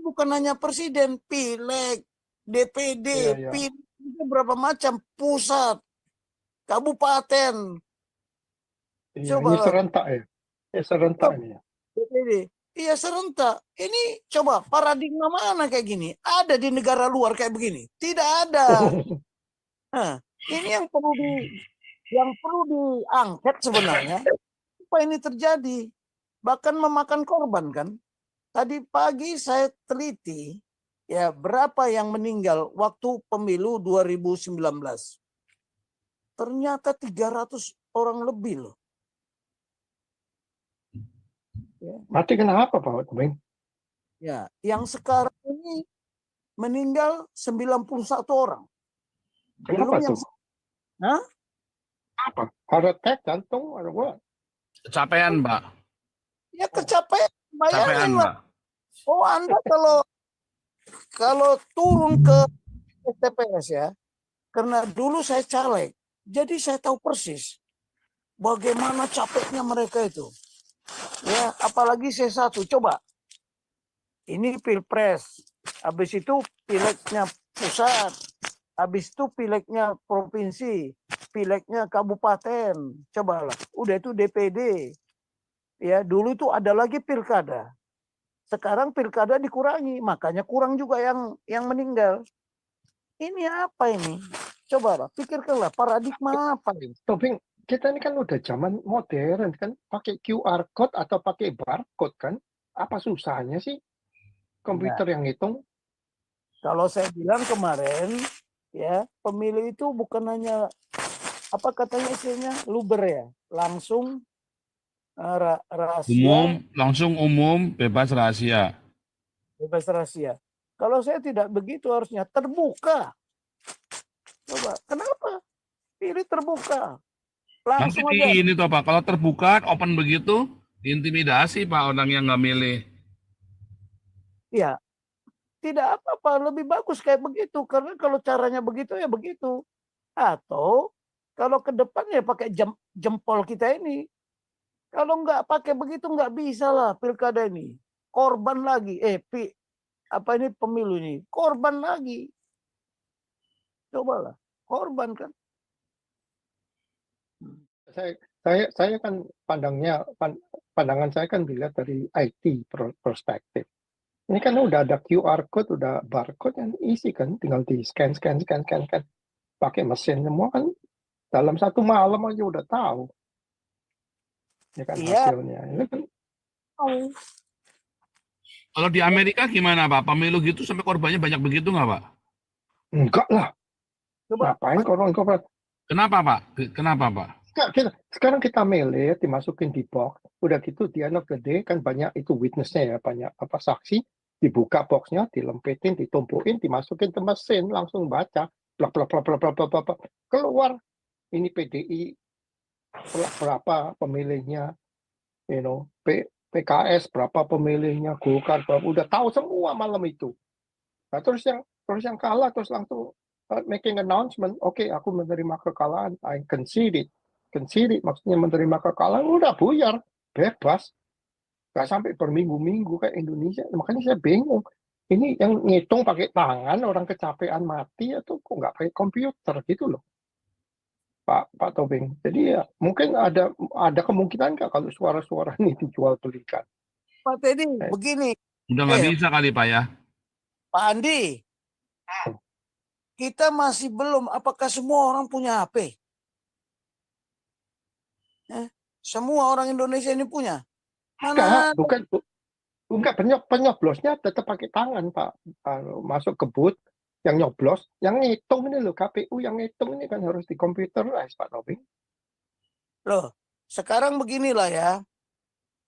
bukan hanya presiden, pileg, DPD, Iya, iya. pileg itu berapa macam, pusat, kabupaten. Iya, Coba ini lah, serentak ya. Serentak ini ya. DPD. Iya serentak. Ini coba paradigma mana kayak gini? Ada di negara luar kayak begini? Tidak ada. Nah, ini yang perlu diangket sebenarnya. Apa ini terjadi? Bahkan memakan korban kan? Tadi pagi saya teliti ya berapa yang meninggal waktu pemilu 2019. Ternyata 300 orang lebih loh. Ya. Mati kenapa Pak Tobing? Ya, yang sekarang ini meninggal 91 orang. Kenapa Belum yang tuh? Hah? Apa? Heart attack, jantung, atau apa? Kecapean, Pak. Ya kecapean, Kecapean, bayangin Pak. lah. Oh Anda kalau turun ke TPS ya, karena dulu saya caleg, jadi saya tahu persis bagaimana capeknya mereka itu. Ya, apalagi C1. Coba, ini pilpres, habis itu pilegnya pusat, habis itu pilegnya provinsi, pilegnya kabupaten. Cobalah, udah itu DPD. Ya, dulu itu ada lagi pilkada. Sekarang pilkada dikurangi, makanya kurang juga yang meninggal. Ini apa ini? Cobalah, pikirkanlah paradigma apa ini? Tobing, kita ini kan udah zaman modern kan, pakai QR code atau pakai barcode kan? Apa susahnya sih komputer yang hitung? Kalau saya bilang kemarin, ya pemilu itu bukan hanya apa katanya istilahnya luber ya, langsung rahasia, Langsung umum, bebas rahasia. bebas rahasia. Kalau saya tidak begitu harusnya terbuka. Coba, kenapa? Pilih terbuka. Nanti Langsung di aja. ini tuh Pak, kalau terbuka, open begitu, intimidasi Pak orang yang nggak milih. Ya, tidak apa-apa, lebih bagus kayak begitu. Karena kalau caranya begitu ya begitu. Atau kalau ke depan ya pakai jempol kita ini. Kalau nggak pakai begitu nggak bisa lah pilkada ini. Korban lagi. Apa ini pemilu ini? Korban lagi. Cobalah, korban kan. Saya kan pandangan saya kan dilihat dari IT perspektif. Ini kan udah ada QR code, udah barcode yang isi kan, tinggal di scan, pakai mesin semua kan, dalam satu malam aja udah tahu, ya kan Iya. hasilnya. Ini kan Kalau di Amerika gimana Pak? Pemilu gitu sampai korbannya banyak begitu nggak Pak? enggak lah. Coba. Ngapain korban? Kenapa Pak? Kenapa Pak? Sekarang kita milih, dimasukin di box, udah gitu di end of the day kan banyak itu witnessnya ya, banyak apa saksi, dibuka boxnya, dilempetin, ditumpukin, dimasukin ke mesin, langsung baca, plak plak plak plak plak plak plak, plak. Keluar ini PDI berapa pemilihnya, PKS berapa pemilihnya, Golkar berapa, udah tahu semua malam itu. Nah, terus yang kalah terus langsung making announcement, oke, aku menerima kekalahan, I conceded maksudnya menerima kekalahan, udah buyar, bebas, nggak sampai berminggu-minggu kayak Indonesia. Makanya saya bingung, ini yang ngitung pakai tangan, orang kecapean mati atau kok nggak pakai komputer gitu loh, Pak Tobing. Jadi ya mungkin ada kemungkinan nggak kalau suara-suara ini dijual belikan. Pak Teddy, begini. Udah nggak bisa kali Pak ya? Pak Andi, kita masih belum, apakah semua orang punya HP? Semua orang Indonesia ini punya? Mana? Enggak, penyoblosnya tetap pakai tangan, Pak. Masuk ke booth, yang nyoblos, yang ngitung ini loh, KPU yang ngitung ini kan harus di computerize, Pak Tobing. Loh, sekarang beginilah ya.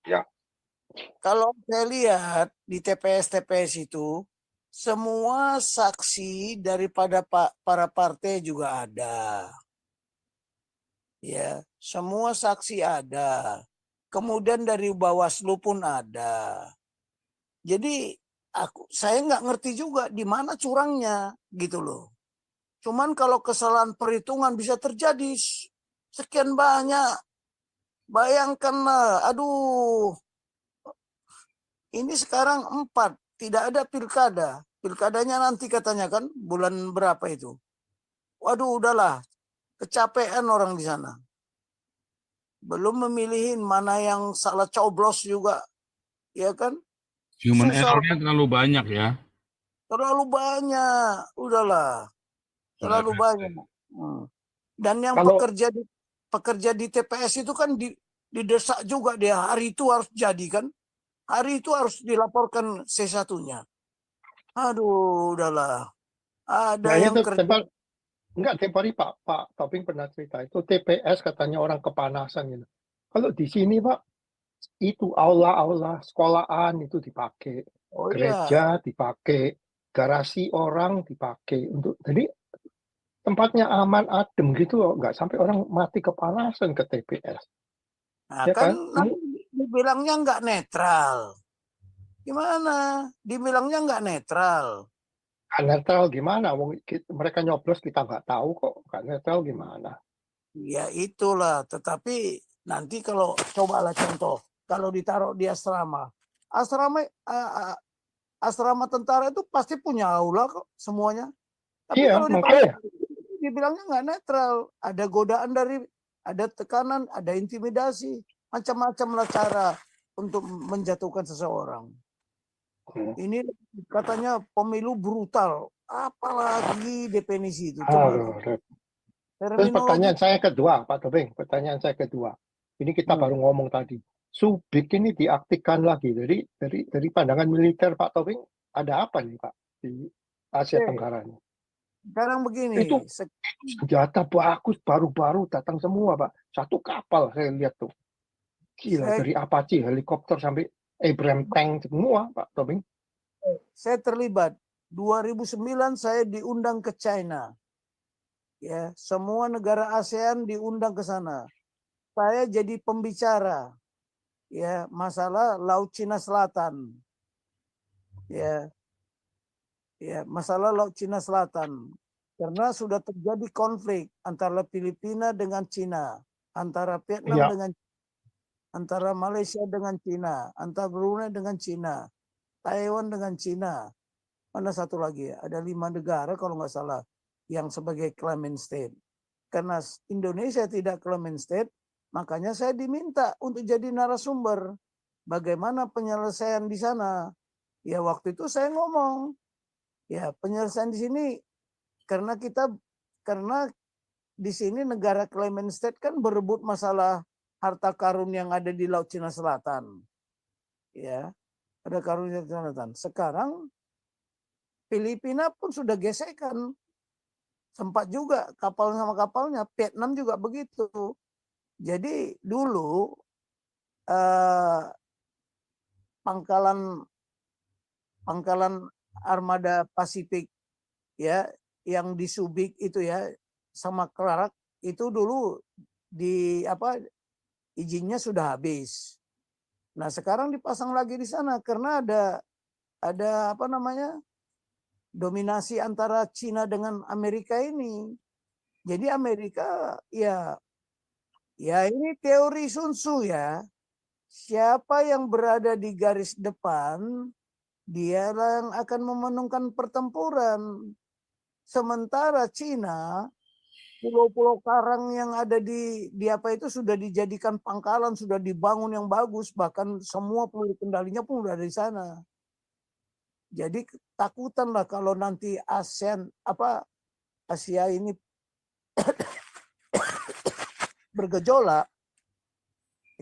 Ya. Kalau saya lihat di TPS-TPS itu, semua saksi daripada para partai juga ada. Ya, semua saksi ada. Kemudian dari Bawaslu pun ada. Jadi saya nggak ngerti juga di mana curangnya gitu loh. Cuman kalau kesalahan perhitungan bisa terjadi sekian banyak, bayangkanlah, aduh, ini sekarang 4, tidak ada pilkada. Pilkadanya nanti katanya kan bulan berapa itu. Waduh, udahlah, kecapean orang di sana. Belum memilihin mana yang salah coblos juga, ya kan? Human Susah, error-nya terlalu banyak ya. terlalu banyak, udahlah, terlalu banyak. Dan yang Kalau- pekerja di TPS itu kan didesak juga dia hari itu harus jadi kan, hari itu harus dilaporkan C1-nya. Aduh, udahlah. Ada Nah, yang itu kerja. enggak, tiap hari Pak Toping pernah cerita itu TPS katanya orang kepanasan gitu. Kalau di sini Pak, itu aula-aula sekolahan itu dipakai, Oh iya, gereja dipakai, garasi orang dipakai untuk jadi tempatnya aman adem gitu loh, nggak sampai orang mati kepanasan ke TPS. nah Ya kan kan? nanti dibilangnya nggak netral. Gimana? Dibilangnya nggak netral. Nggak netral gimana? Mereka nyoblos kita nggak tahu kok. Nggak netral gimana? Ya itulah. Tetapi nanti kalau cobalah contoh, kalau ditaruh di asrama, asrama tentara itu pasti punya aula kok semuanya. Tapi Iya, kalau makanya. dibilangnya nggak netral, ada godaan ada tekanan, ada intimidasi, macam-macam lah cara untuk menjatuhkan seseorang. Ini katanya pemilu brutal, apalagi definisi itu. Aduh, terus Terminologi. pertanyaan saya kedua, Pak Tobing. Pertanyaan saya kedua. Ini kita baru ngomong tadi. Subic ini diaktifkan lagi. Dari pandangan militer, Pak Tobing, ada apa nih, Pak, di Asia Tenggara ini? Sekarang begini, Itu senjata bagus baru-baru datang semua, Pak. Satu kapal saya lihat tuh. Gila, dari Apache, helikopter sampai Abrams tank semua, Pak Tobing. saya terlibat. 2009 saya diundang ke China. Ya, semua negara ASEAN diundang ke sana. Saya jadi pembicara. Ya, masalah Laut Cina Selatan. Ya. Ya, masalah Laut Cina Selatan. Karena sudah terjadi konflik antara Filipina dengan Cina, antara Vietnam dengan antara Malaysia dengan Cina, antara Brunei dengan Cina, Taiwan dengan Cina. Mana satu lagi ya? Ada 5 negara kalau nggak salah yang sebagai claimant state. Karena Indonesia tidak claimant state, makanya saya diminta untuk jadi narasumber. Bagaimana penyelesaian di sana? Ya waktu itu saya ngomong, ya penyelesaian di sini karena di sini negara claimant state kan berebut masalah harta karun yang ada di Laut Cina Selatan. Ya, ada karun di Laut Cina Selatan. Sekarang Filipina pun sudah gesekan. Sempat juga kapal sama kapalnya, Vietnam juga begitu. Jadi dulu pangkalan armada Pasifik ya yang di Subic itu ya sama Clark itu dulu izinnya sudah habis. Nah, sekarang dipasang lagi di sana karena ada dominasi antara Cina dengan Amerika ini. Jadi Amerika ya ini teori Sun Tzu ya. Siapa yang berada di garis depan, dia yang akan memenangkan pertempuran. Sementara Cina, pulau-pulau karang yang ada di apa itu sudah dijadikan pangkalan, sudah dibangun yang bagus, bahkan semua peluru kendalinya pun sudah ada di sana. Jadi takutan lah kalau nanti Asia ini bergejolak,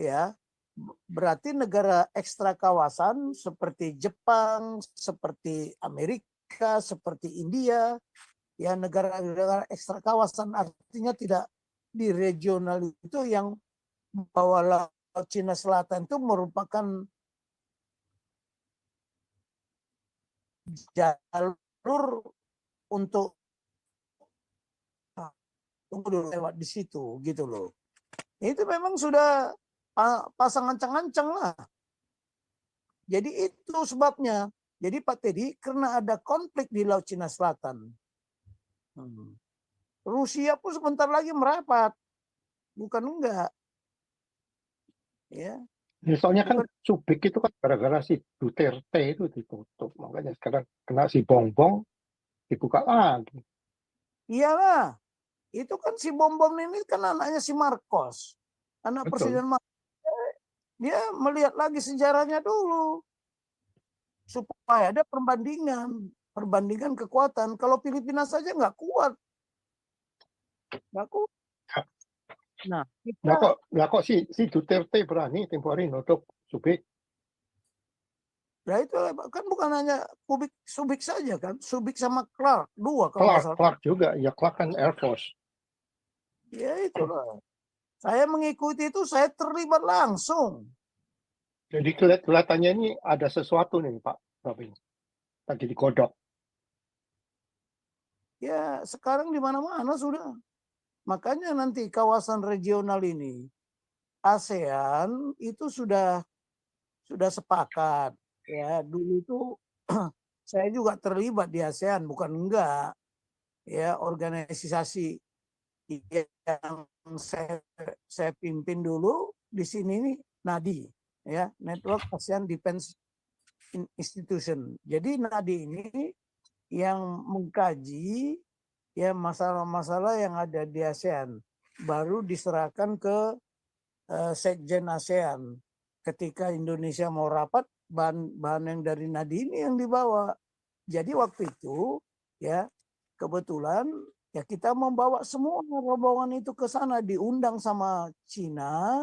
ya berarti negara ekstra kawasan seperti Jepang, seperti Amerika, seperti India, ya negara-negara ekstra kawasan artinya tidak di regional itu yang bawah Laut Cina Selatan itu merupakan jalur untuk lewat di situ gitu loh. Itu memang sudah pasang ancang-ancang lah. Jadi itu sebabnya Jadi Pak Teddy, karena ada konflik di Laut Cina Selatan, Rusia pun sebentar lagi merapat, bukan enggak. Ya, Misalnya kan bukan. Subic itu kan gara-gara si Duterte itu ditutup. Makanya sekarang kena si Bongbong dibuka lagi. Iyalah, itu kan si Bom-Bom ini kan anaknya si Marcos, anak Betul. Presiden Marcos. Dia melihat lagi sejarahnya dulu supaya ada perbandingan kekuatan. Kalau Filipina saja nggak kuat. Nah, Lah kok si Duterte berani tempo hari nutup Subic? nah itu kan bukan hanya Subic saja kan, Subic sama Clark, dua kalau nggak salah. Clark juga, ya Clark kan Air Force. Ya itulah. Saya mengikuti itu, saya terlibat langsung. Jadi kelihatannya ini ada sesuatu nih Pak Robin. Lagi digodok. Ya sekarang di mana-mana sudah. Makanya nanti kawasan regional ini, ASEAN itu sudah sepakat. Ya dulu itu saya juga terlibat di ASEAN, bukan enggak. Ya organisasi yang saya pimpin dulu di sini nih NADI, ya Network ASEAN Defense Institution. Jadi NADI ini yang mengkaji ya masalah-masalah yang ada di ASEAN, baru diserahkan ke Sekjen ASEAN. Ketika Indonesia mau rapat, bahan yang dari NADI ini yang dibawa. Jadi waktu itu ya kebetulan ya kita membawa semua rombongan itu ke sana, diundang sama Cina,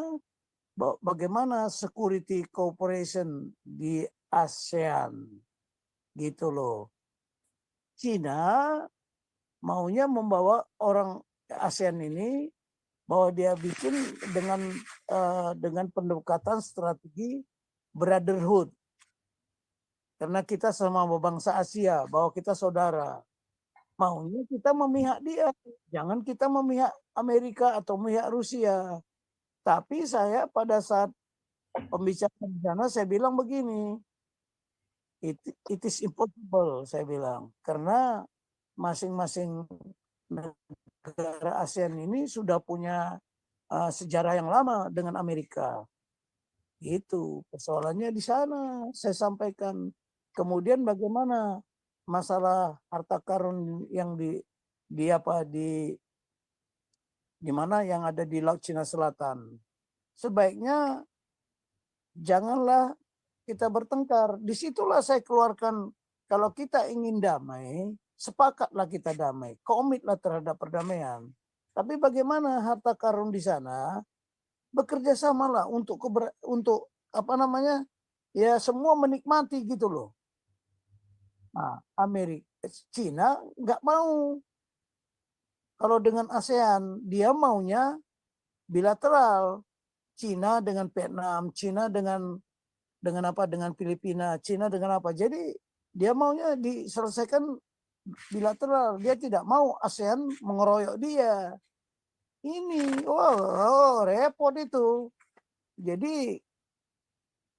bagaimana security cooperation di ASEAN gitu loh. Cina maunya membawa orang ASEAN ini, bahwa dia bikin dengan pendekatan strategi brotherhood, karena kita sama bangsa Asia, bahwa kita saudara. Maunya kita memihak dia, jangan kita memihak Amerika atau memihak Rusia. Tapi saya pada saat pembicaraan di sana saya bilang begini, it is impossible, saya bilang, karena masing-masing negara ASEAN ini sudah punya sejarah yang lama dengan Amerika. Itu persoalannya di sana, saya sampaikan. Kemudian bagaimana masalah harta karun yang di mana yang ada di Laut Cina Selatan. Sebaiknya janganlah kita bertengkar. Disitulah saya keluarkan, kalau kita ingin damai, sepakatlah kita damai, komitlah terhadap perdamaian. Tapi bagaimana harta karun di sana, bekerja samalah untuk apa namanya, ya semua menikmati gitu loh. Nah, Cina nggak mau. Kalau dengan ASEAN, dia maunya bilateral. Cina dengan Vietnam, Cina dengan apa? Dengan Filipina, Cina dengan apa? Jadi dia maunya diselesaikan bilateral. Dia tidak mau ASEAN mengeroyok dia. Ini, repot itu. Jadi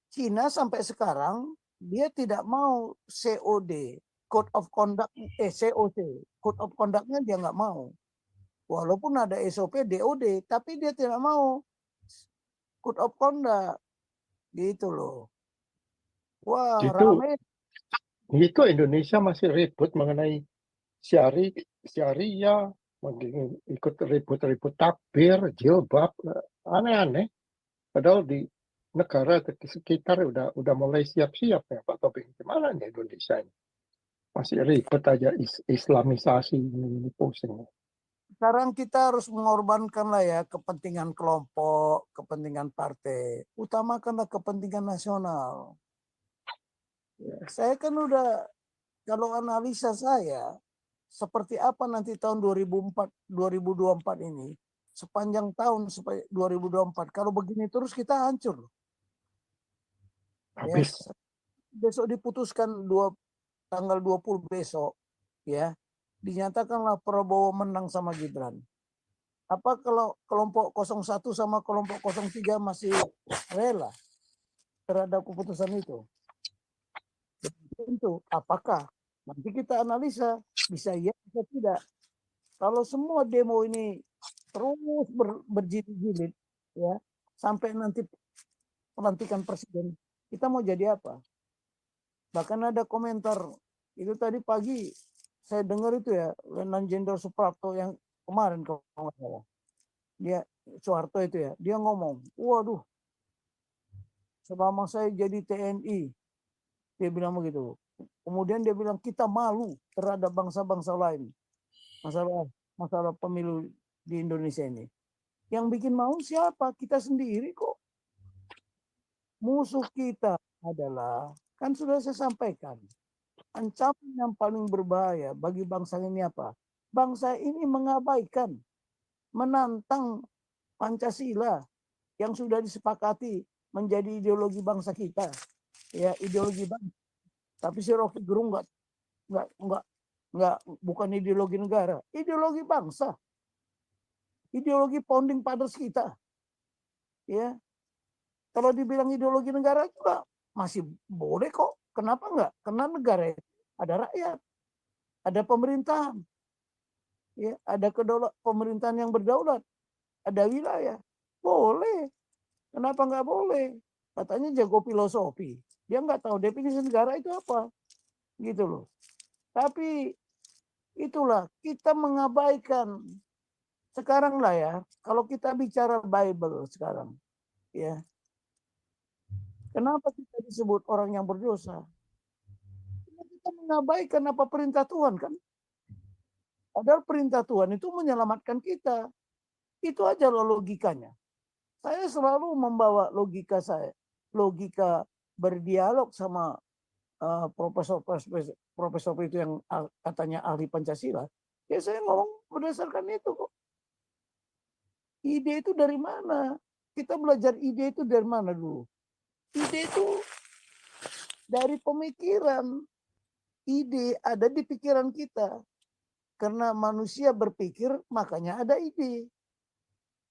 Cina sampai sekarang dia tidak mau COD, Code of Conduct, COC, Code of Conduct-nya dia nggak mau. Walaupun ada SOP, DOD, tapi dia tidak mau Code of Conduct, gitu loh. Wah, ramai. Itu Indonesia masih ribut mengenai syariah, ikut ribut-ribut takbir, jilbab, aneh-aneh. Padahal di negara sekitar udah mulai siap-siap ya Pak Tobing. Gimana nih Indonesia ini? Masih ribet aja islamisasi ini pusing. Sekarang kita harus mengorbankan lah ya kepentingan kelompok, kepentingan partai. Utamakanlah kepentingan nasional. Ya, saya kan udah, kalau analisa saya, seperti apa nanti tahun 2024 ini, sepanjang tahun 2024, kalau begini terus kita hancur. Habis. Ya, besok diputuskan tanggal 20 besok, ya, dinyatakanlah Prabowo menang sama Gibran. Apa kalau kelompok 01 sama kelompok 03 masih rela terhadap keputusan itu? tentu. Apakah? Nanti kita analisa. Bisa iya, bisa tidak. Kalau semua demo ini terus berjilid-jilid, ya, sampai nanti pelantikan presiden, kita mau jadi apa? Bahkan ada komentar, itu tadi pagi saya dengar itu ya, Letnan Jenderal Suprapto yang kemarin kalau nggak salah. Dia, Soeharto itu ya, dia ngomong, waduh, selama saya jadi TNI, dia bilang begitu. Kemudian dia bilang kita malu terhadap bangsa-bangsa lain. Masalah pemilu di Indonesia ini. Yang bikin malu siapa? Kita sendiri kok. Musuh kita adalah, kan sudah saya sampaikan, ancaman yang paling berbahaya bagi bangsa ini apa? Bangsa ini mengabaikan, menantang Pancasila yang sudah disepakati menjadi ideologi bangsa kita, ya, ideologi bangsa. Tapi si Rocky Gerung bukan ideologi negara, ideologi bangsa, ideologi founding fathers kita, ya. Kalau dibilang ideologi negara juga masih boleh kok. Kenapa enggak? Karena negara ada rakyat, ada pemerintahan, ya, ada pemerintahan yang berdaulat, ada wilayah, boleh. Kenapa enggak boleh? Katanya jago filosofi, dia enggak tahu definisi negara itu apa, gitu loh. Tapi itulah kita mengabaikan sekarang lah ya. Kalau kita bicara Bible sekarang, ya. Kenapa kita disebut orang yang berdosa? Karena kita mengabaikan apa perintah Tuhan kan? Padahal perintah Tuhan itu menyelamatkan kita. Itu aja loh logikanya. Saya selalu membawa logika saya. Logika berdialog sama profesor itu yang katanya ahli Pancasila. Ya saya ngomong berdasarkan itu kok. Ide itu dari mana? Kita belajar ide itu dari mana dulu? Ide itu dari pemikiran. Ide ada di pikiran kita. Karena manusia berpikir, makanya ada ide.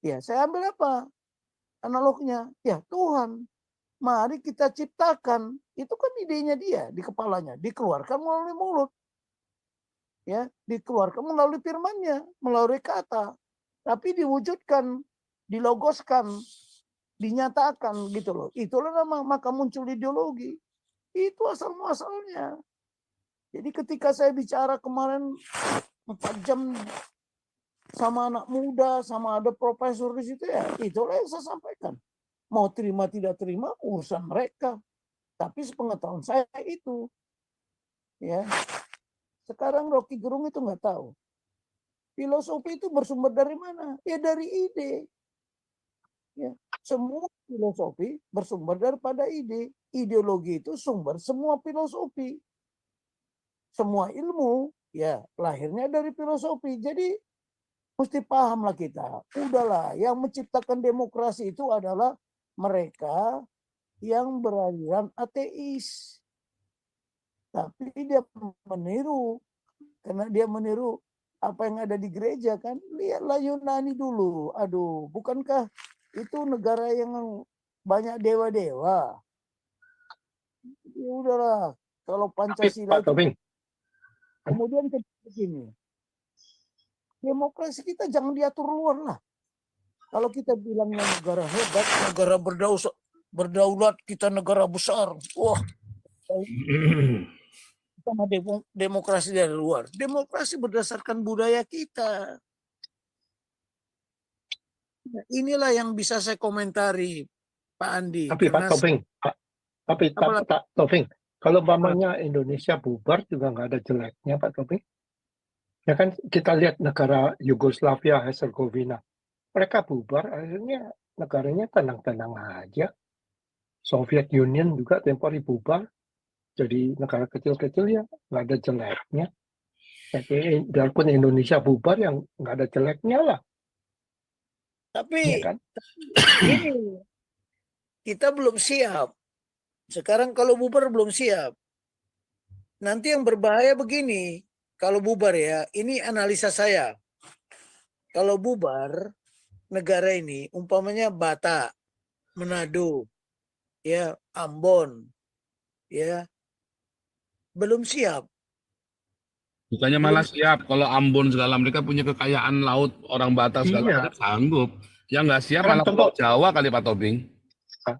Ya, saya ambil apa? Analognya. Ya, Tuhan. Mari kita ciptakan. Itu kan idenya dia di kepalanya. Dikeluarkan melalui mulut. Ya, dikeluarkan melalui firman-Nya, melalui kata. Tapi diwujudkan, dilogoskan, dinyatakan gitu loh. Itulah nama, maka muncul ideologi. Itu asal-muasalnya. Jadi ketika saya bicara kemarin 4 jam sama anak muda, sama ada profesor di situ, ya itulah yang saya sampaikan. Mau terima tidak terima urusan mereka. Tapi sepengetahuan saya itu. Ya. Sekarang Rocky Gerung itu nggak tahu. Filosofi itu bersumber dari mana? Ya dari ide. Ya. Semua filosofi bersumber daripada ide. Ideologi itu sumber semua filosofi. Semua ilmu ya lahirnya dari filosofi. Jadi mesti pahamlah kita. Udahlah, yang menciptakan demokrasi itu adalah mereka yang beraliran ateis. Tapi dia meniru. Karena dia meniru apa yang ada di gereja kan. Lihatlah Yunani dulu. Aduh, bukankah itu negara yang banyak dewa-dewa? Ya udahlah. Kalau Pancasila Pak Tobing. Kemudian begini. Demokrasi kita jangan diatur luar lah. Kalau kita bilangnya negara hebat, negara berdaulat, kita negara besar. Wah, sama demokrasi dari luar. Demokrasi berdasarkan budaya kita. Nah, inilah yang bisa saya komentari, Pak Andi. Tapi Pak Tobing, Pak Tobing, kalau umpamanya Indonesia bubar juga nggak ada jeleknya, Pak Tobing. Ya kan kita lihat negara Yugoslavia, Herzegovina, mereka bubar, akhirnya negaranya tenang-tenang aja. Soviet Union juga tempo hari bubar, jadi negara kecil-kecil ya nggak ada jeleknya. Jadi biarpun Indonesia bubar yang nggak ada jeleknya lah. Tapi Ya kan? ini kita belum siap. Sekarang kalau bubar belum siap. Nanti yang berbahaya begini. Kalau bubar ya, ini analisa saya. Kalau bubar, negara ini umpamanya Batak, Manado, ya Ambon, ya belum siap. Bukannya malah siap, kalau Ambon segala mereka punya kekayaan laut, orang Batak segala Iya. macam sanggup. Yang nggak siap Sekarang malah contoh. Pulau Jawa kali Pak Tobing.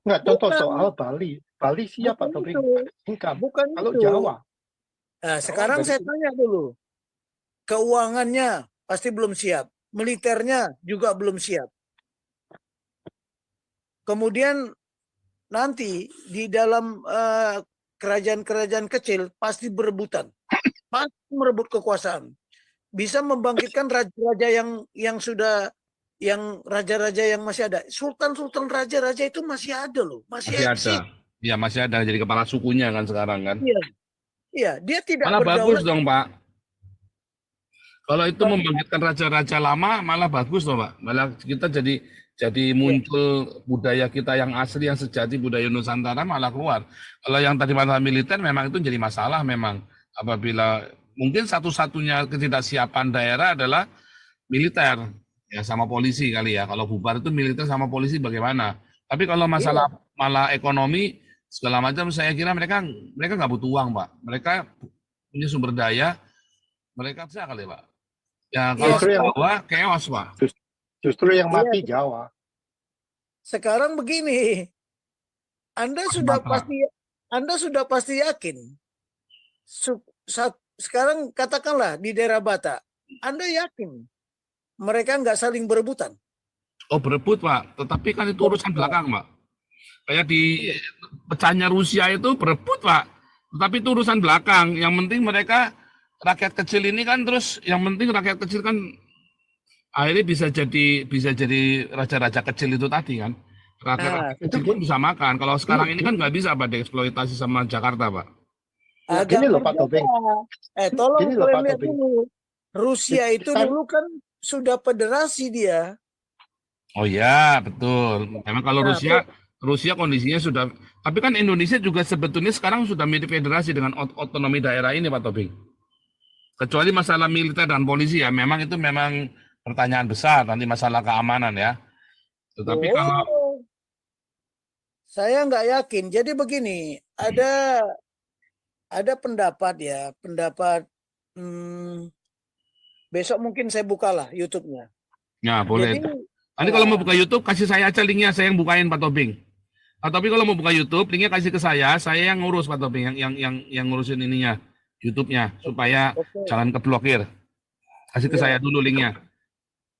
Nggak, contoh Bukan. soal Bali. Bali siap Bukan atau itu. income. Bukan Kalau itu. Jawa, Nah, sekarang dari saya sini. tanya dulu. Keuangannya pasti belum siap. Militernya juga belum siap. Kemudian nanti di dalam kerajaan-kerajaan kecil pasti berebutan. Pasti merebut kekuasaan. Bisa membangkitkan raja-raja yang raja-raja yang masih ada. Sultan-sultan raja-raja itu masih ada loh. Masih Masih eksis. ada. Ya masih ada jadi kepala sukunya kan sekarang kan. Iya. Iya, dia tidak Malah bagus berdaulat. dong Pak. Kalau itu Bagi- membangkitkan raja-raja lama malah bagus loh Pak. Malah kita jadi Iya. muncul budaya kita yang asli, yang sejati, budaya Nusantara malah keluar. Kalau yang tadi masalah militer memang itu jadi masalah memang. Apabila mungkin satu-satunya ketidaksiapan daerah adalah militer. Ya sama polisi kali ya. Kalau bubar itu militer sama polisi bagaimana. Tapi kalau masalah malah ekonomi segala macam saya kira mereka nggak butuh uang Pak. Mereka punya sumber daya. Mereka bisa kali Pak. Ya kalau Justru yang- Jawa chaos Pak. Justru yang mati Jawa. Sekarang begini, Anda sudah pasti yakin. Sekarang katakanlah di daerah Batak, Anda yakin mereka nggak saling berebutan? Oh berebut Pak, tetapi kan itu urusan belakang Pak. Kayak di pecahnya Rusia itu berebut Pak, tetapi itu urusan belakang. Yang penting mereka rakyat kecil ini kan terus, yang penting rakyat kecil kan akhirnya bisa jadi raja-raja kecil itu tadi kan. Rakyat kecil pun bisa makan. Kalau sekarang ini kan nggak bisa Pak dieksploitasi sama Jakarta Pak. Gini loh Pak Tobing. Tolong Gini loh, kalian Pak lihat Tobing. dulu. Rusia itu Kan- dulu kan sudah federasi dia. Oh ya betul. Memang kalau Nah, Rusia kondisinya sudah. Tapi kan Indonesia juga sebetulnya sekarang sudah mirip federasi dengan otonomi daerah ini Pak Tobing. Kecuali masalah militer dan polisi ya, memang itu memang pertanyaan besar nanti masalah keamanan ya. Tetapi kalau Saya nggak yakin. Jadi begini, ada pendapat ya, besok mungkin saya bukalah YouTube-nya. ya boleh. Jadi Nanti kalau mau buka YouTube kasih saya aja linknya, saya yang bukain Pak Tobing. Tapi kalau mau buka YouTube linknya kasih ke saya yang ngurus Pak Tobing, yang ngurusin ininya YouTube-nya supaya jangan keblokir. Kasih ke saya dulu linknya.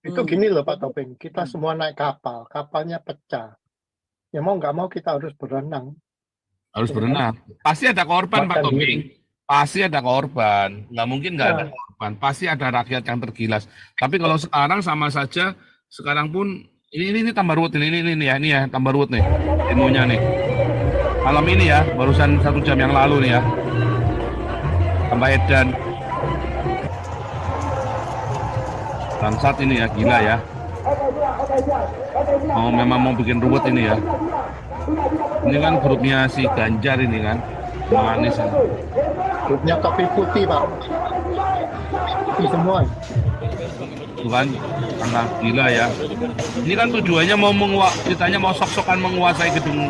Itu gini loh Pak Tobing, kita semua naik kapal, kapalnya pecah. Ya mau nggak mau kita harus berenang. Harus berenang. Pasti ada korban Pak Makan Tobing. Pasti ada korban. Nggak mungkin nggak ada korban. Pasti ada rakyat yang tergilas. Tapi kalau sekarang sama saja, sekarang pun ini tambah ruwet ini ya tambah ruwet nih demonya nih. Malam ini ya, barusan 1 jam yang lalu nih ya. Tambah edan. Bangsat ini ya, gila ya. Memang mau bikin ruwet ini ya. Ini kan grupnya si Ganjar ini kan, Anies. Grupnya topi putih Pak. Putih semua. Bukan, karena gila ya. Ini kan tujuannya ceritanya mau sok-sokan menguasai gedung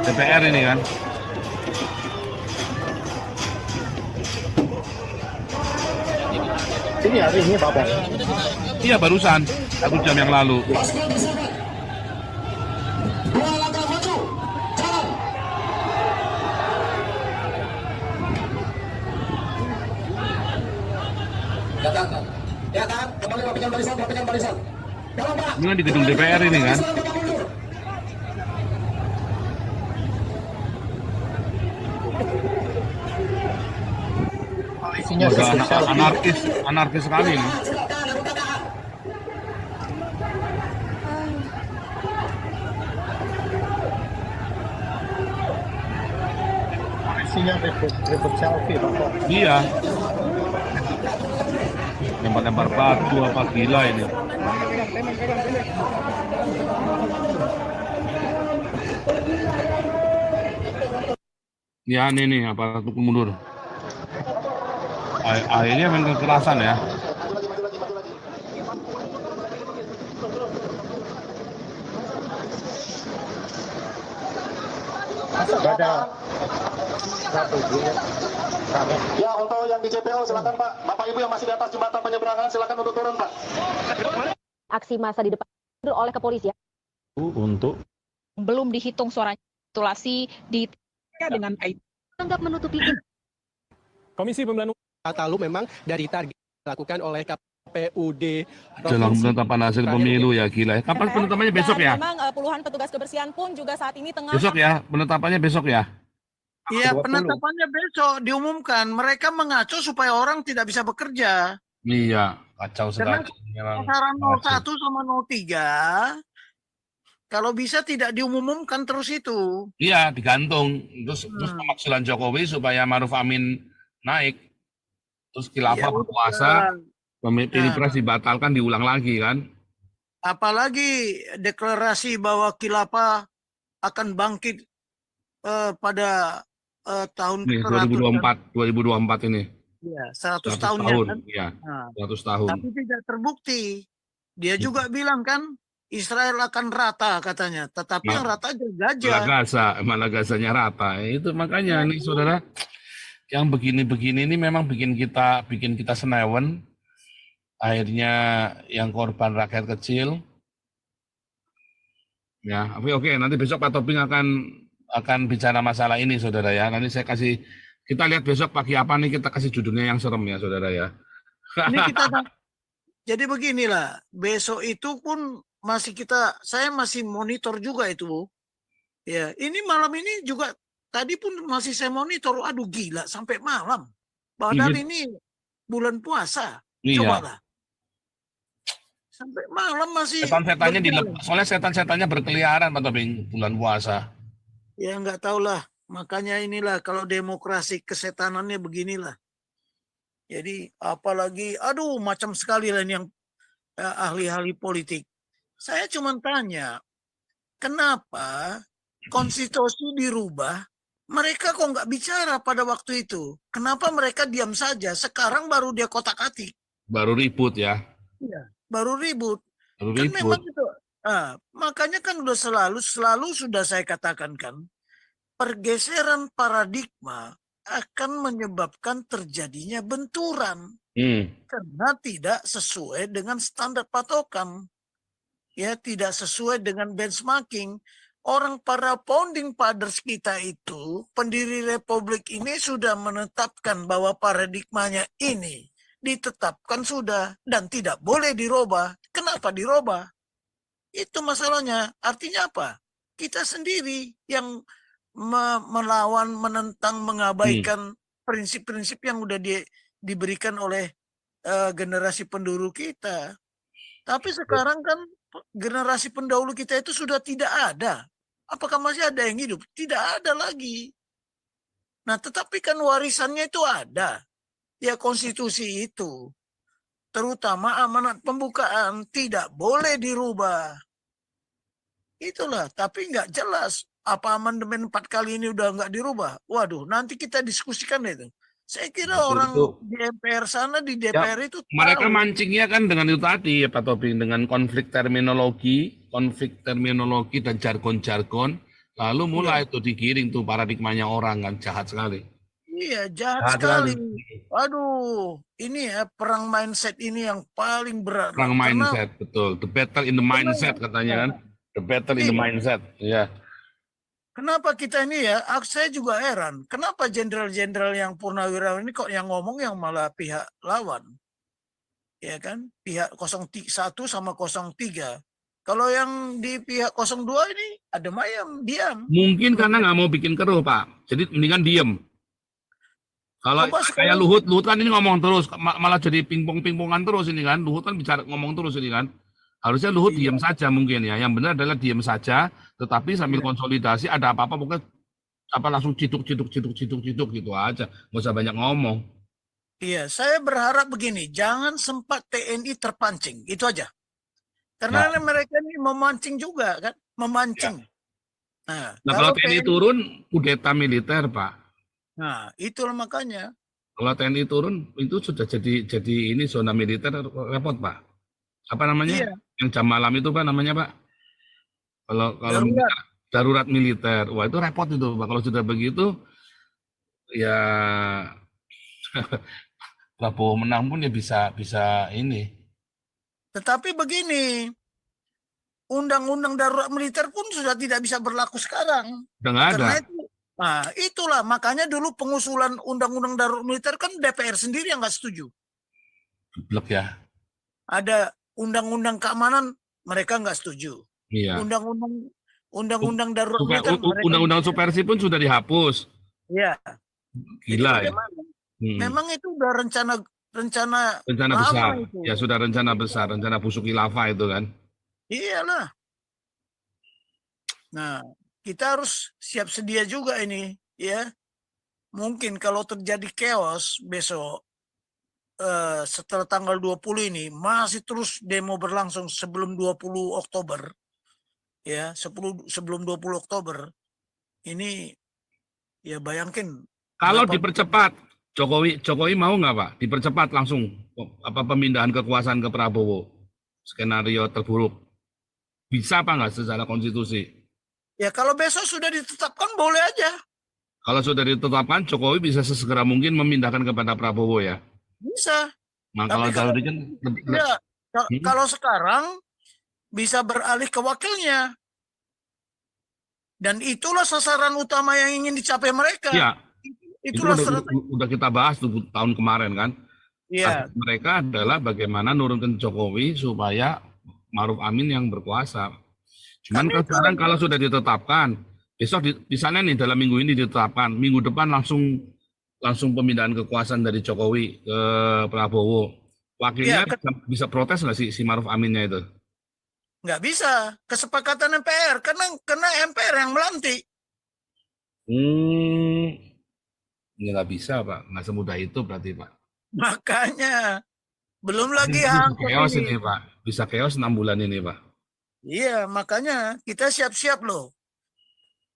DPR ini kan. Ini hari ini Bapak. Iya barusan 1 jam yang lalu. Ini kan di gedung DPR ini kan. Polisinya Agak anarkis sekali ini. polisinya ribut selfie Bapak. Iya. Lempar-lempar batu apa gila ini. Ya ini nih apa tukul mundur. Akhirnya main kekerasan ya. Masa gak ada strategi ya? Ya, untuk yang di JPO silakan Pak. Bapak Ibu yang masih di atas jembatan penyeberangan silakan untuk turun Pak. Aksi massa di depan oleh kepolisian. Untuk Belum dihitung suaranya. Titulasi di dengan anggap menutupi. Komisi Pemilihan Lalu memang dari target dilakukan oleh KPUD Jelang penetapan hasil pemilu ya, gila. Kapan penetapannya besok ya? Memang puluhan petugas kebersihan pun juga saat ini tengah Besok ya, penetapannya besok ya. Iya, penetapannya besok diumumkan. Mereka mengacu supaya orang tidak bisa bekerja. Iya, kacau Karena sekali. Memang pasaran kacau. 01 sama 03, kalau bisa tidak diumumkan terus itu. Iya, digantung. Terus pemakzulan Jokowi supaya Maruf Amin naik. Terus khilafah berkuasa, pilpres dibatalkan, diulang lagi kan. Apalagi deklarasi bahwa khilafah akan bangkit pada tahun Nih, 2024 ini. Ya, 100 100 tahun. tahun. Kan? Iya, Nah, 100 tahun. tapi tidak terbukti. Dia juga bilang kan Israel akan rata katanya, tetapi yang rata gajah. Malah Gazanya rata. Itu makanya nih saudara, yang begini-begini ini memang bikin kita senewen. Akhirnya yang korban rakyat kecil. Ya, oke, nanti besok Pak Toping akan bicara masalah ini saudara ya. Nanti saya kasih, kita lihat besok pagi apa nih, kita kasih judulnya yang serem ya saudara ya. Ini jadi beginilah, besok itu pun saya masih monitor juga itu. Ya, ini malam ini juga tadi pun masih saya monitor. Aduh gila, sampai malam. Padahal ini bulan puasa. Iya. Cobalah. Sampai malam masih. Setan-setannya soalnya setan-setannya berkeliaran Pak Toping bulan puasa. Ya nggak tahulah. Makanya inilah kalau demokrasi kesetanannya beginilah. Jadi apalagi, aduh macam sekali lah ini yang ahli-ahli politik. Saya cuma tanya, kenapa konstitusi dirubah? Mereka kok nggak bicara pada waktu itu? Kenapa mereka diam saja? Sekarang baru dia kotak-atik. Baru ribut ya. Iya, baru ribut. Baru Kan ribut. memang itu. Makanya kan udah selalu sudah saya katakan kan, pergeseran paradigma akan menyebabkan terjadinya benturan karena tidak sesuai dengan standar patokan, ya tidak sesuai dengan benchmarking. Orang para founding fathers kita itu, pendiri republik ini sudah menetapkan bahwa paradigmanya ini ditetapkan sudah dan tidak boleh dirubah. Kenapa dirubah? Itu masalahnya. Artinya apa? Kita sendiri yang melawan, menentang, mengabaikan prinsip-prinsip yang udah diberikan oleh generasi pendahulu kita. Tapi sekarang kan generasi pendahulu kita itu sudah tidak ada. Apakah masih ada yang hidup? Tidak ada lagi. Nah, tetapi kan warisannya itu ada. Ya konstitusi itu. Terutama amanat pembukaan tidak boleh dirubah. Itulah, tapi nggak jelas. Apa amandemen 4 kali ini udah nggak dirubah? Waduh, nanti kita diskusikan itu. Saya kira orang di MPR sana, di DPR itu Mereka tahu. mancingnya kan dengan itu tadi ya Pak Toping, dengan konflik terminologi dan jargon-jargon, lalu mulai itu digiring tuh paradigmanya orang kan, jahat sekali. Iya, jahat sekali. Waduh, ini ya perang mindset ini yang paling berat. Perang mindset, betul. The battle in the mindset katanya kan. The battle in the mindset, ya. Kenapa kita ini ya, saya juga heran. Kenapa jenderal-jenderal yang purnawirawan ini kok yang ngomong yang malah pihak lawan? Ya kan, pihak 01 sama 03. Kalau yang di pihak 02 ini ada mayam, diam. Mungkin karena nggak mau bikin keruh, Pak. Jadi mendingan diem. Kalau kayak Luhut kan ini ngomong terus, malah jadi pingpong-pingpongan terus ini kan. Luhut kan bicara ngomong terus ini kan. Harusnya Luhut diem saja mungkin ya. Yang benar adalah diem saja, tetapi sambil konsolidasi ada apa-apa pokoknya langsung ciduk gitu aja. Nggak usah banyak ngomong. Iya, saya berharap begini, jangan sempat TNI terpancing, itu aja. Karena mereka ini memancing juga kan, memancing. Nah, kalau TNI turun, kudeta militer, Pak. Nah, itulah makanya. Kalau TNI turun, itu sudah jadi ini zona militer repot, Pak. Apa namanya? Iya. Yang jam malam itu Pak namanya, Pak? Kalau darurat militer. Wah, itu repot itu, Pak. Kalau sudah begitu ya Prabowo menang pun ya bisa ini. Tetapi begini, undang-undang darurat militer pun sudah tidak bisa berlaku sekarang. Udah nggak ada. Karena itu, nah itulah makanya dulu pengusulan undang-undang darurat militer kan DPR sendiri yang nggak setuju. Blok ya. Ada undang-undang keamanan mereka nggak setuju. Iya. Undang-undang darurat militer Undang-undang subversi pun sudah dihapus. Iya. Gila ya. Memang itu udah rencana besar. itu. Ya sudah rencana besar, rencana busuk khilafah itu kan. Iyalah. Nah, kita harus siap sedia juga ini, ya. Mungkin kalau terjadi chaos besok setelah tanggal 20 ini masih terus demo berlangsung sebelum 20 Oktober. Ya, sebelum 20 Oktober. Ini ya bayangkan kalau dipercepat Jokowi mau nggak Pak? Dipercepat langsung pemindahan kekuasaan ke Prabowo? Skenario terburuk. Bisa apa nggak secara konstitusi? Ya kalau besok sudah ditetapkan boleh aja. Kalau sudah ditetapkan Jokowi bisa sesegera mungkin memindahkan kepada Prabowo ya? Bisa. Nah, kalau kalau sekarang bisa beralih ke wakilnya. Dan itulah sasaran utama yang ingin dicapai mereka. Ya. Itulah udah kita bahas tuh tahun kemarin kan. Iya. Mereka adalah bagaimana nurunkan Jokowi supaya Maruf Amin yang berkuasa. Cuman kan sekarang kalau sudah ditetapkan, besok misalnya nih dalam minggu ini ditetapkan, minggu depan langsung pemindahan kekuasaan dari Jokowi ke Prabowo. Wakilnya bisa protes nggak si Maruf Aminnya itu? Nggak bisa. Kesepakatan MPR karena MPR yang melantik. Nggak bisa Pak, nggak semudah itu berarti Pak. Makanya belum lagi chaos ini Pak, bisa chaos 6 bulan ini Pak. Iya, makanya kita siap-siap loh.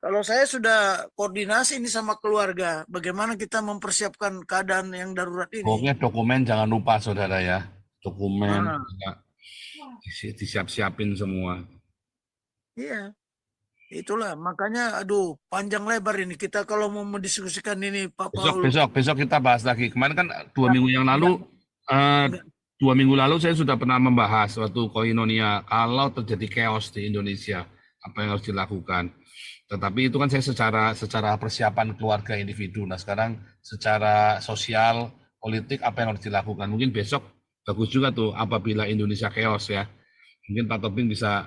Kalau saya sudah koordinasi ini sama keluarga, bagaimana kita mempersiapkan keadaan yang darurat ini. Pokoknya dokumen jangan lupa saudara ya, dokumen disiap-siapin semua. Iya. Itulah makanya aduh panjang lebar ini kita kalau mau mendiskusikan ini Pak Paul. Besok kita bahas lagi. Kemarin kan 2 minggu yang lalu 2 minggu lalu saya sudah pernah membahas waktu Koinonia kalau terjadi chaos di Indonesia apa yang harus dilakukan. Tetapi itu kan saya secara persiapan keluarga individu. Nah sekarang secara sosial politik apa yang harus dilakukan. Mungkin besok bagus juga tuh apabila Indonesia chaos ya. Mungkin Pak Tobing bisa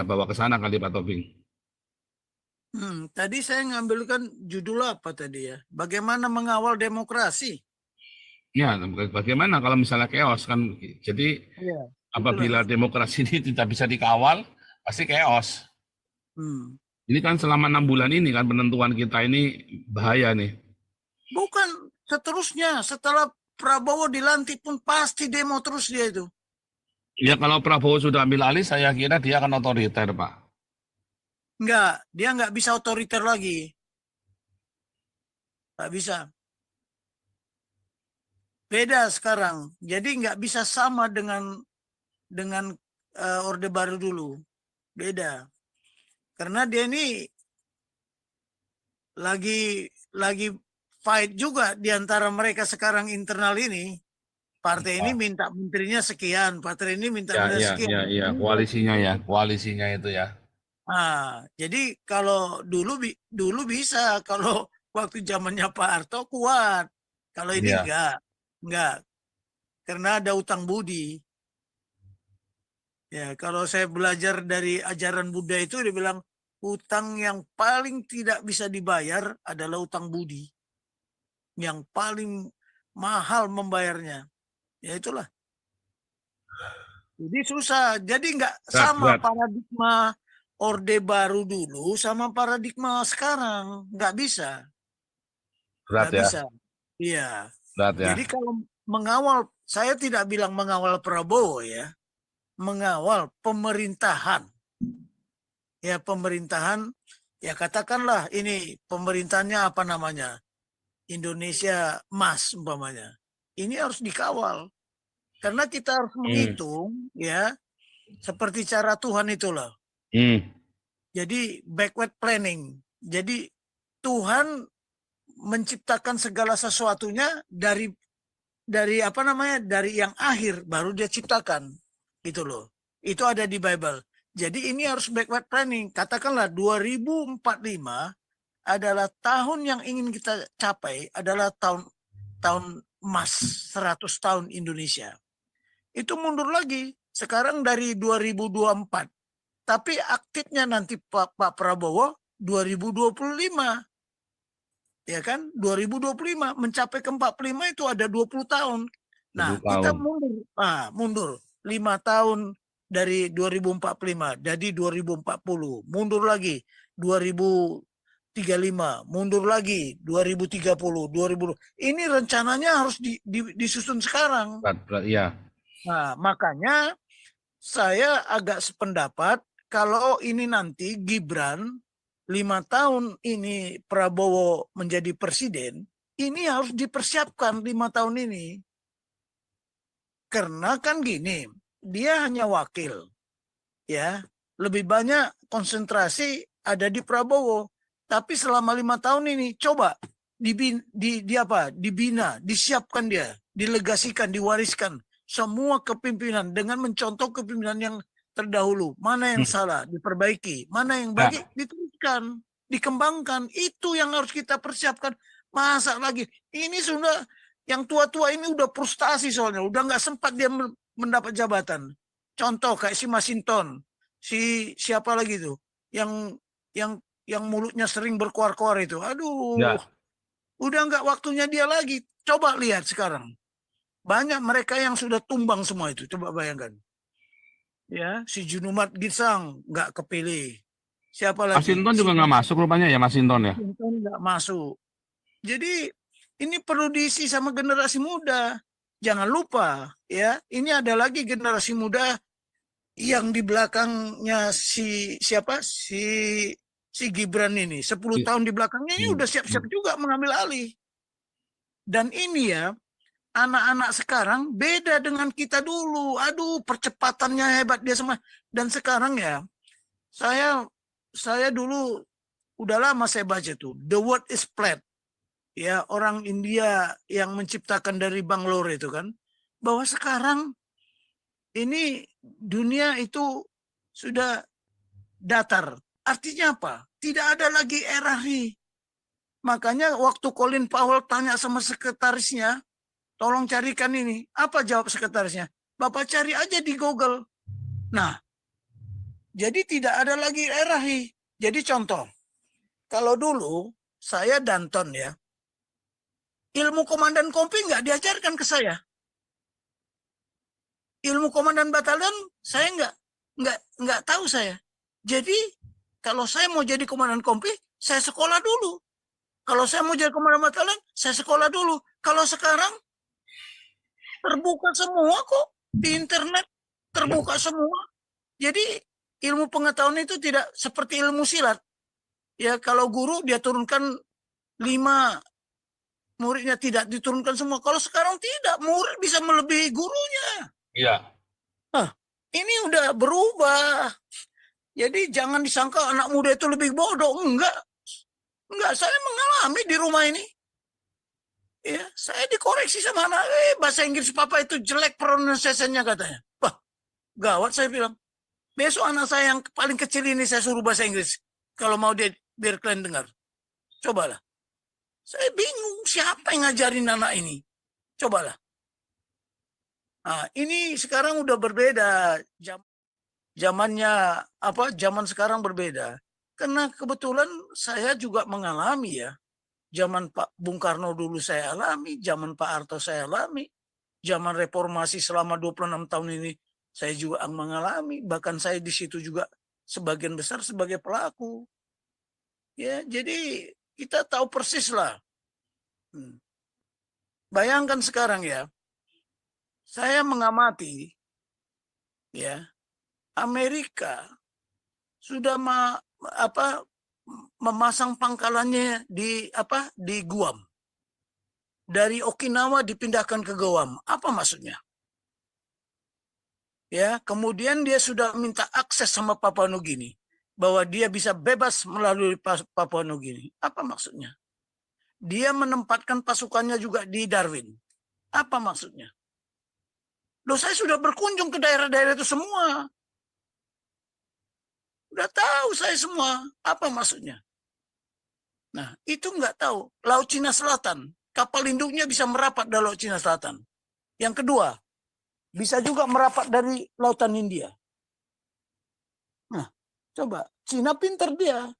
bawa ke sana kali Pak Tobing. Tadi saya ngambilkan judul apa tadi ya? Bagaimana mengawal demokrasi? Ya, bagaimana kalau misalnya chaos kan? Jadi apabila demokrasi ini tidak bisa dikawal, pasti chaos. Ini kan selama 6 bulan ini kan penentuan kita ini bahaya nih. Bukan seterusnya, setelah Prabowo dilantik pun pasti demo terus dia itu. Ya kalau Prabowo sudah ambil alih, saya kira dia akan otoriter Pak. Enggak, dia nggak bisa otoriter lagi. Nggak bisa. Beda sekarang. Jadi nggak bisa sama dengan Orde Baru dulu. Beda. Karena dia ini lagi fight juga di antara mereka sekarang internal ini. Partai ini minta menterinya sekian, partai ini minta sekian. Iya, koalisinya itu ya. Nah, jadi kalau dulu bisa, kalau waktu zamannya Pak Harto kuat. Kalau ini enggak. Karena ada utang budi. Ya, kalau saya belajar dari ajaran Buddha itu dia bilang utang yang paling tidak bisa dibayar adalah utang budi. Yang paling mahal membayarnya. Ya itulah. Jadi susah. Jadi enggak sama paradigma Orde Baru dulu sama paradigma sekarang. Nggak bisa. Berat ya? Bisa. Iya. Berat ya? Jadi kalau mengawal, saya tidak bilang mengawal Prabowo ya. Mengawal pemerintahan. Ya pemerintahan, ya katakanlah ini pemerintahannya apa namanya. Indonesia Emas umpamanya. Ini harus dikawal. Karena kita harus menghitung ya. Seperti cara Tuhan itulah. Jadi backward planning. Jadi Tuhan menciptakan segala sesuatunya dari apa namanya, dari yang akhir baru dia ciptakan, gitu loh. Itu ada di Bible. Jadi ini harus backward planning. Katakanlah 2045 adalah tahun yang ingin kita capai, adalah tahun emas 100 tahun Indonesia. Itu mundur lagi. Sekarang dari 2024. Tapi aktifnya nanti Pak Prabowo 2025. Ya kan? 2025 mencapai ke 45 itu ada 20 tahun. Nah, kita mundur 5 tahun dari 2045 jadi 2040. Mundur lagi 2035, mundur lagi 2030, 2000. Ini rencananya harus disusun sekarang. Iya. Nah, makanya saya agak sependapat kalau ini nanti Gibran 5 tahun ini Prabowo menjadi presiden, ini harus dipersiapkan 5 tahun ini. Karena kan gini, dia hanya wakil. Ya, lebih banyak konsentrasi ada di Prabowo. Tapi selama 5 tahun ini coba dibina, disiapkan dia, dilegasikan, diwariskan semua kepimpinan dengan mencontoh kepimpinan yang terdahulu. Mana yang salah, diperbaiki. Mana yang baik, diteruskan, dikembangkan. Itu yang harus kita persiapkan. Masa lagi, ini sudah, yang tua-tua ini udah frustasi soalnya. Udah nggak sempat dia mendapat jabatan. Contoh kayak si Masinton. Siapa lagi tuh? Yang mulutnya sering berkuar-kuar itu. Aduh, udah nggak waktunya dia lagi. Coba lihat sekarang. Banyak mereka yang sudah tumbang semua itu. Coba bayangkan. Ya, si Junumat Gisang nggak kepilih. Siapa lagi? Masinton juga nggak masuk rupanya ya, Masinton ya? Masinton nggak masuk. Jadi ini perlu diisi sama generasi muda. Jangan lupa ya, ini ada lagi generasi muda yang di belakangnya si Gibran ini. 10 tahun di belakangnya ini udah siap-siap juga mengambil alih. Dan ini ya, anak-anak sekarang beda dengan kita dulu. Aduh, percepatannya hebat dia semua. Dan sekarang ya, saya dulu udah lama saya baca tuh, The Word is Flat. Ya, orang India yang menciptakan dari Bangalore itu kan, bahwa sekarang ini dunia itu sudah datar. Artinya apa? Tidak ada lagi hierarki. Makanya waktu Colin Powell tanya sama sekretarisnya, tolong carikan ini. Apa jawab sekretarisnya? Bapak cari aja di Google. Nah, jadi tidak ada lagi hierarki. Jadi contoh, kalau dulu saya Danton ya, ilmu komandan kompi nggak diajarkan ke saya. Ilmu komandan batalion saya nggak tahu saya. Jadi kalau saya mau jadi komandan kompi, saya sekolah dulu. Kalau saya mau jadi komandan batalion, saya sekolah dulu. Kalau sekarang terbuka semua kok di internet, terbuka semua. Jadi ilmu pengetahuan itu tidak seperti ilmu silat. Ya kalau guru dia turunkan 5, muridnya tidak diturunkan semua. Kalau sekarang tidak, murid bisa melebihi gurunya. Iya. Ini udah berubah. Jadi jangan disangka anak muda itu lebih bodoh. Enggak, saya mengalami di rumah ini. Ya, saya dikoreksi sama anak, bahasa Inggris papa itu jelek pronunciation-nya katanya. Wah, gawat saya bilang. Besok anak saya yang paling kecil ini saya suruh bahasa Inggris. Kalau mau dia biar kalian dengar. Cobalah. Saya bingung siapa yang ngajarin anak ini. Cobalah. Nah, ini sekarang udah berbeda. Zamannya zaman sekarang berbeda. Karena kebetulan saya juga mengalami ya. Zaman Pak Bung Karno dulu saya alami, zaman Pak Harto saya alami, zaman reformasi selama 26 tahun ini saya juga mengalami, bahkan saya di situ juga sebagian besar sebagai pelaku. Ya, jadi kita tahu persis lah. Bayangkan sekarang ya, saya mengamati ya, Amerika sudah memasang pangkalannya di Guam. Dari Okinawa dipindahkan ke Guam. Apa maksudnya? Ya, kemudian dia sudah minta akses sama Papua Nugini bahwa dia bisa bebas melalui Papua Nugini. Apa maksudnya? dia menempatkan pasukannya juga di Darwin. Apa maksudnya? Loh, saya sudah berkunjung ke daerah-daerah itu semua. Udah tahu saya semua. Apa maksudnya? Nah, itu nggak tahu. Laut Cina Selatan. Kapal induknya bisa merapat dari Laut Cina Selatan. Yang kedua, bisa juga merapat dari Lautan India. Nah, coba. Cina pinter dia.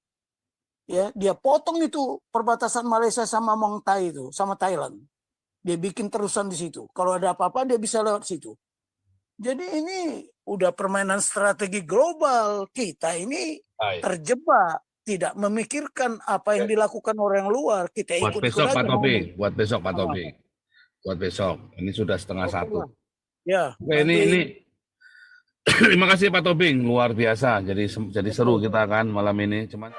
Ya, dia potong itu perbatasan Malaysia sama Mongtai itu, sama Thailand. Dia bikin terusan di situ. Kalau ada apa-apa dia bisa lewat situ. Jadi ini udah permainan strategi global. Kita ini terjebak, tidak memikirkan apa yang dilakukan orang luar. Kita Buat ikut besok Pak aja. Taufik, buat besok Pak Taufik. Buat besok. Ini sudah 1:30. Ya. Oke, ini terima kasih Pak Tobing, luar biasa. Jadi seru kita kan malam ini. Cuman